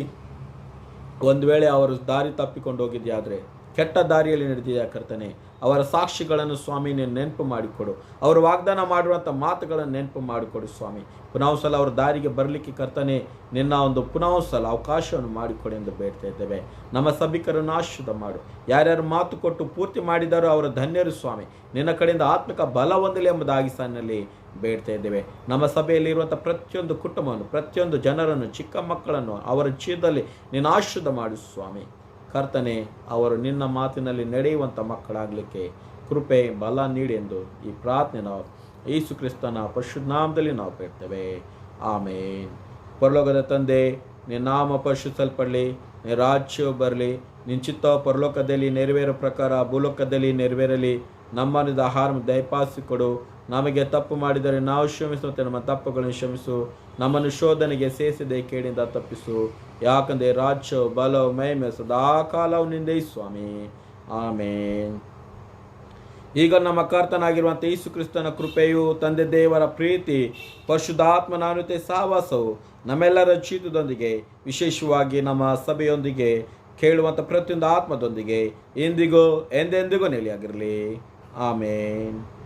ಒಂದು ವೇಳೆ ಅವರು ದಾರಿ ತಪ್ಪಿಕೊಂಡು ಹೋಗಿದೆಯಾದರೆ ಕೆಟ್ಟ ದಾರಿಯಲ್ಲಿ ನಡೆದಿದೆ ಕರ್ತನೆ. ಅವರ ಸಾಕ್ಷಿಗಳನ್ನು ಸ್ವಾಮಿ ನೀನು ನೆನಪು ಮಾಡಿಕೊಡು. ಅವರು ವಾಗ್ದಾನ ಮಾಡಿರುವಂಥ ಮಾತುಗಳನ್ನು ನೆನಪು ಮಾಡಿಕೊಡು ಸ್ವಾಮಿ. ಪುನಃ ಸಲ ಅವರ ದಾರಿಗೆ ಬರಲಿಕ್ಕೆ ಕರ್ತನೆ ನಿನ್ನ ಒಂದು ಪುನಃ ಸಲ ಅವಕಾಶವನ್ನು ಮಾಡಿಕೊಡಿ ಎಂದು ಬೇಡ್ತಾ ಇದ್ದೇವೆ. ನಮ್ಮ ಸಭಿಕರನ್ನು ಆಶೀರ್ವಾದ ಮಾಡು. ಯಾರ್ಯಾರು ಮಾತು ಕೊಟ್ಟು ಪೂರ್ತಿ ಮಾಡಿದಾರೋ ಅವರ ಧನ್ಯರು ಸ್ವಾಮಿ. ನಿನ್ನ ಕಡೆಯಿಂದ ಆತ್ಮಿಕ ಬಲ ಹೊಂದಲಿ ಎಂಬುದಾಗಿ ಸಾಲಿನಲ್ಲಿ ಬೇಡ್ತಾ ಇದ್ದೇವೆ. ನಮ್ಮ ಸಭೆಯಲ್ಲಿರುವಂಥ ಪ್ರತಿಯೊಂದು ಕುಟುಂಬವನ್ನು, ಪ್ರತಿಯೊಂದು ಜನರನ್ನು, ಚಿಕ್ಕ ಮಕ್ಕಳನ್ನು ಅವರ ಜೀವನದಲ್ಲಿ ನೀನು ಆಶೀರ್ವಾದ ಮಾಡು ಸ್ವಾಮಿ. ಕರ್ತನೆ, ಅವರು ನಿನ್ನ ಮಾತಿನಲ್ಲಿ ನಡೆಯುವಂಥ ಮಕ್ಕಳಾಗಲಿಕ್ಕೆ ಕೃಪೆ ಬಲ ನೀಡಿ ಎಂದು ಈ ಪ್ರಾರ್ಥನೆ ನಾವು ಯೇಸು ಕ್ರಿಸ್ತನ ಪರಿಶುದ್ಧ ನಾಮದಲ್ಲಿ ನಾವು ಬೇಡ್ತೇವೆ. ಆಮೇನ್. ಪರಲೋಕದ ತಂದೆ, ನಿನ್ನ ನಾಮ ಪರಿಶುದ್ಧಪಡಲಿ, ನಿನ್ನ ರಾಜ್ಯವು ಬರಲಿ, ನಿನ್ನ ಚಿತ್ತ ಪರಲೋಕದಲ್ಲಿ ನೆರವೇರೋ ಪ್ರಕಾರ ಭೂಲೋಕದಲ್ಲಿ ನೆರವೇರಲಿ. ನಮ್ಮನಿದ ಆಹಾರ ದಯಪಾಲಿಸಿಕೊಡು. ನಮಗೆ ತಪ್ಪು ಮಾಡಿದರೆ ನಾವು ಕ್ಷಮಿಸುವಂತೆ ನಮ್ಮ ತಪ್ಪುಗಳನ್ನು ಕ್ಷಮಿಸು. ನಮ್ಮನ್ನು ಶೋಧನೆಗೆ ಸೇರಿಸದೆ ಕೇಳಿಂದ ತಪ್ಪಿಸು. ಯಾಕಂದರೆ ರಾಜ್ಯ ಬಲವು ಮಹಿಮೆ ಸದಾಕಾಲವು ನಿಂದೆ ಸ್ವಾಮಿ. ಆಮೇನ್. ಈಗ ನಮ್ಮ ಕರ್ತನಾಗಿರುವಂಥ ಯೇಸು ಕ್ರಿಸ್ತನ ಕೃಪೆಯು, ತಂದೆ ದೇವರ ಪ್ರೀತಿ, ಪರಿಶುದ್ಧಾತ್ಮನ ಅನುತೆ ಸಹವಾಸವು ನಮ್ಮೆಲ್ಲರ ಜೀವಿತದೊಂದಿಗೆ, ವಿಶೇಷವಾಗಿ ನಮ್ಮ ಸಭೆಯೊಂದಿಗೆ, ಕೇಳುವಂಥ ಪ್ರತಿಯೊಂದು ಆತ್ಮದೊಂದಿಗೆ ಇಂದಿಗೂ ಎಂದೆಂದಿಗೂ ನೆಲೆಯಾಗಿರಲಿ. ಆಮೇನ್.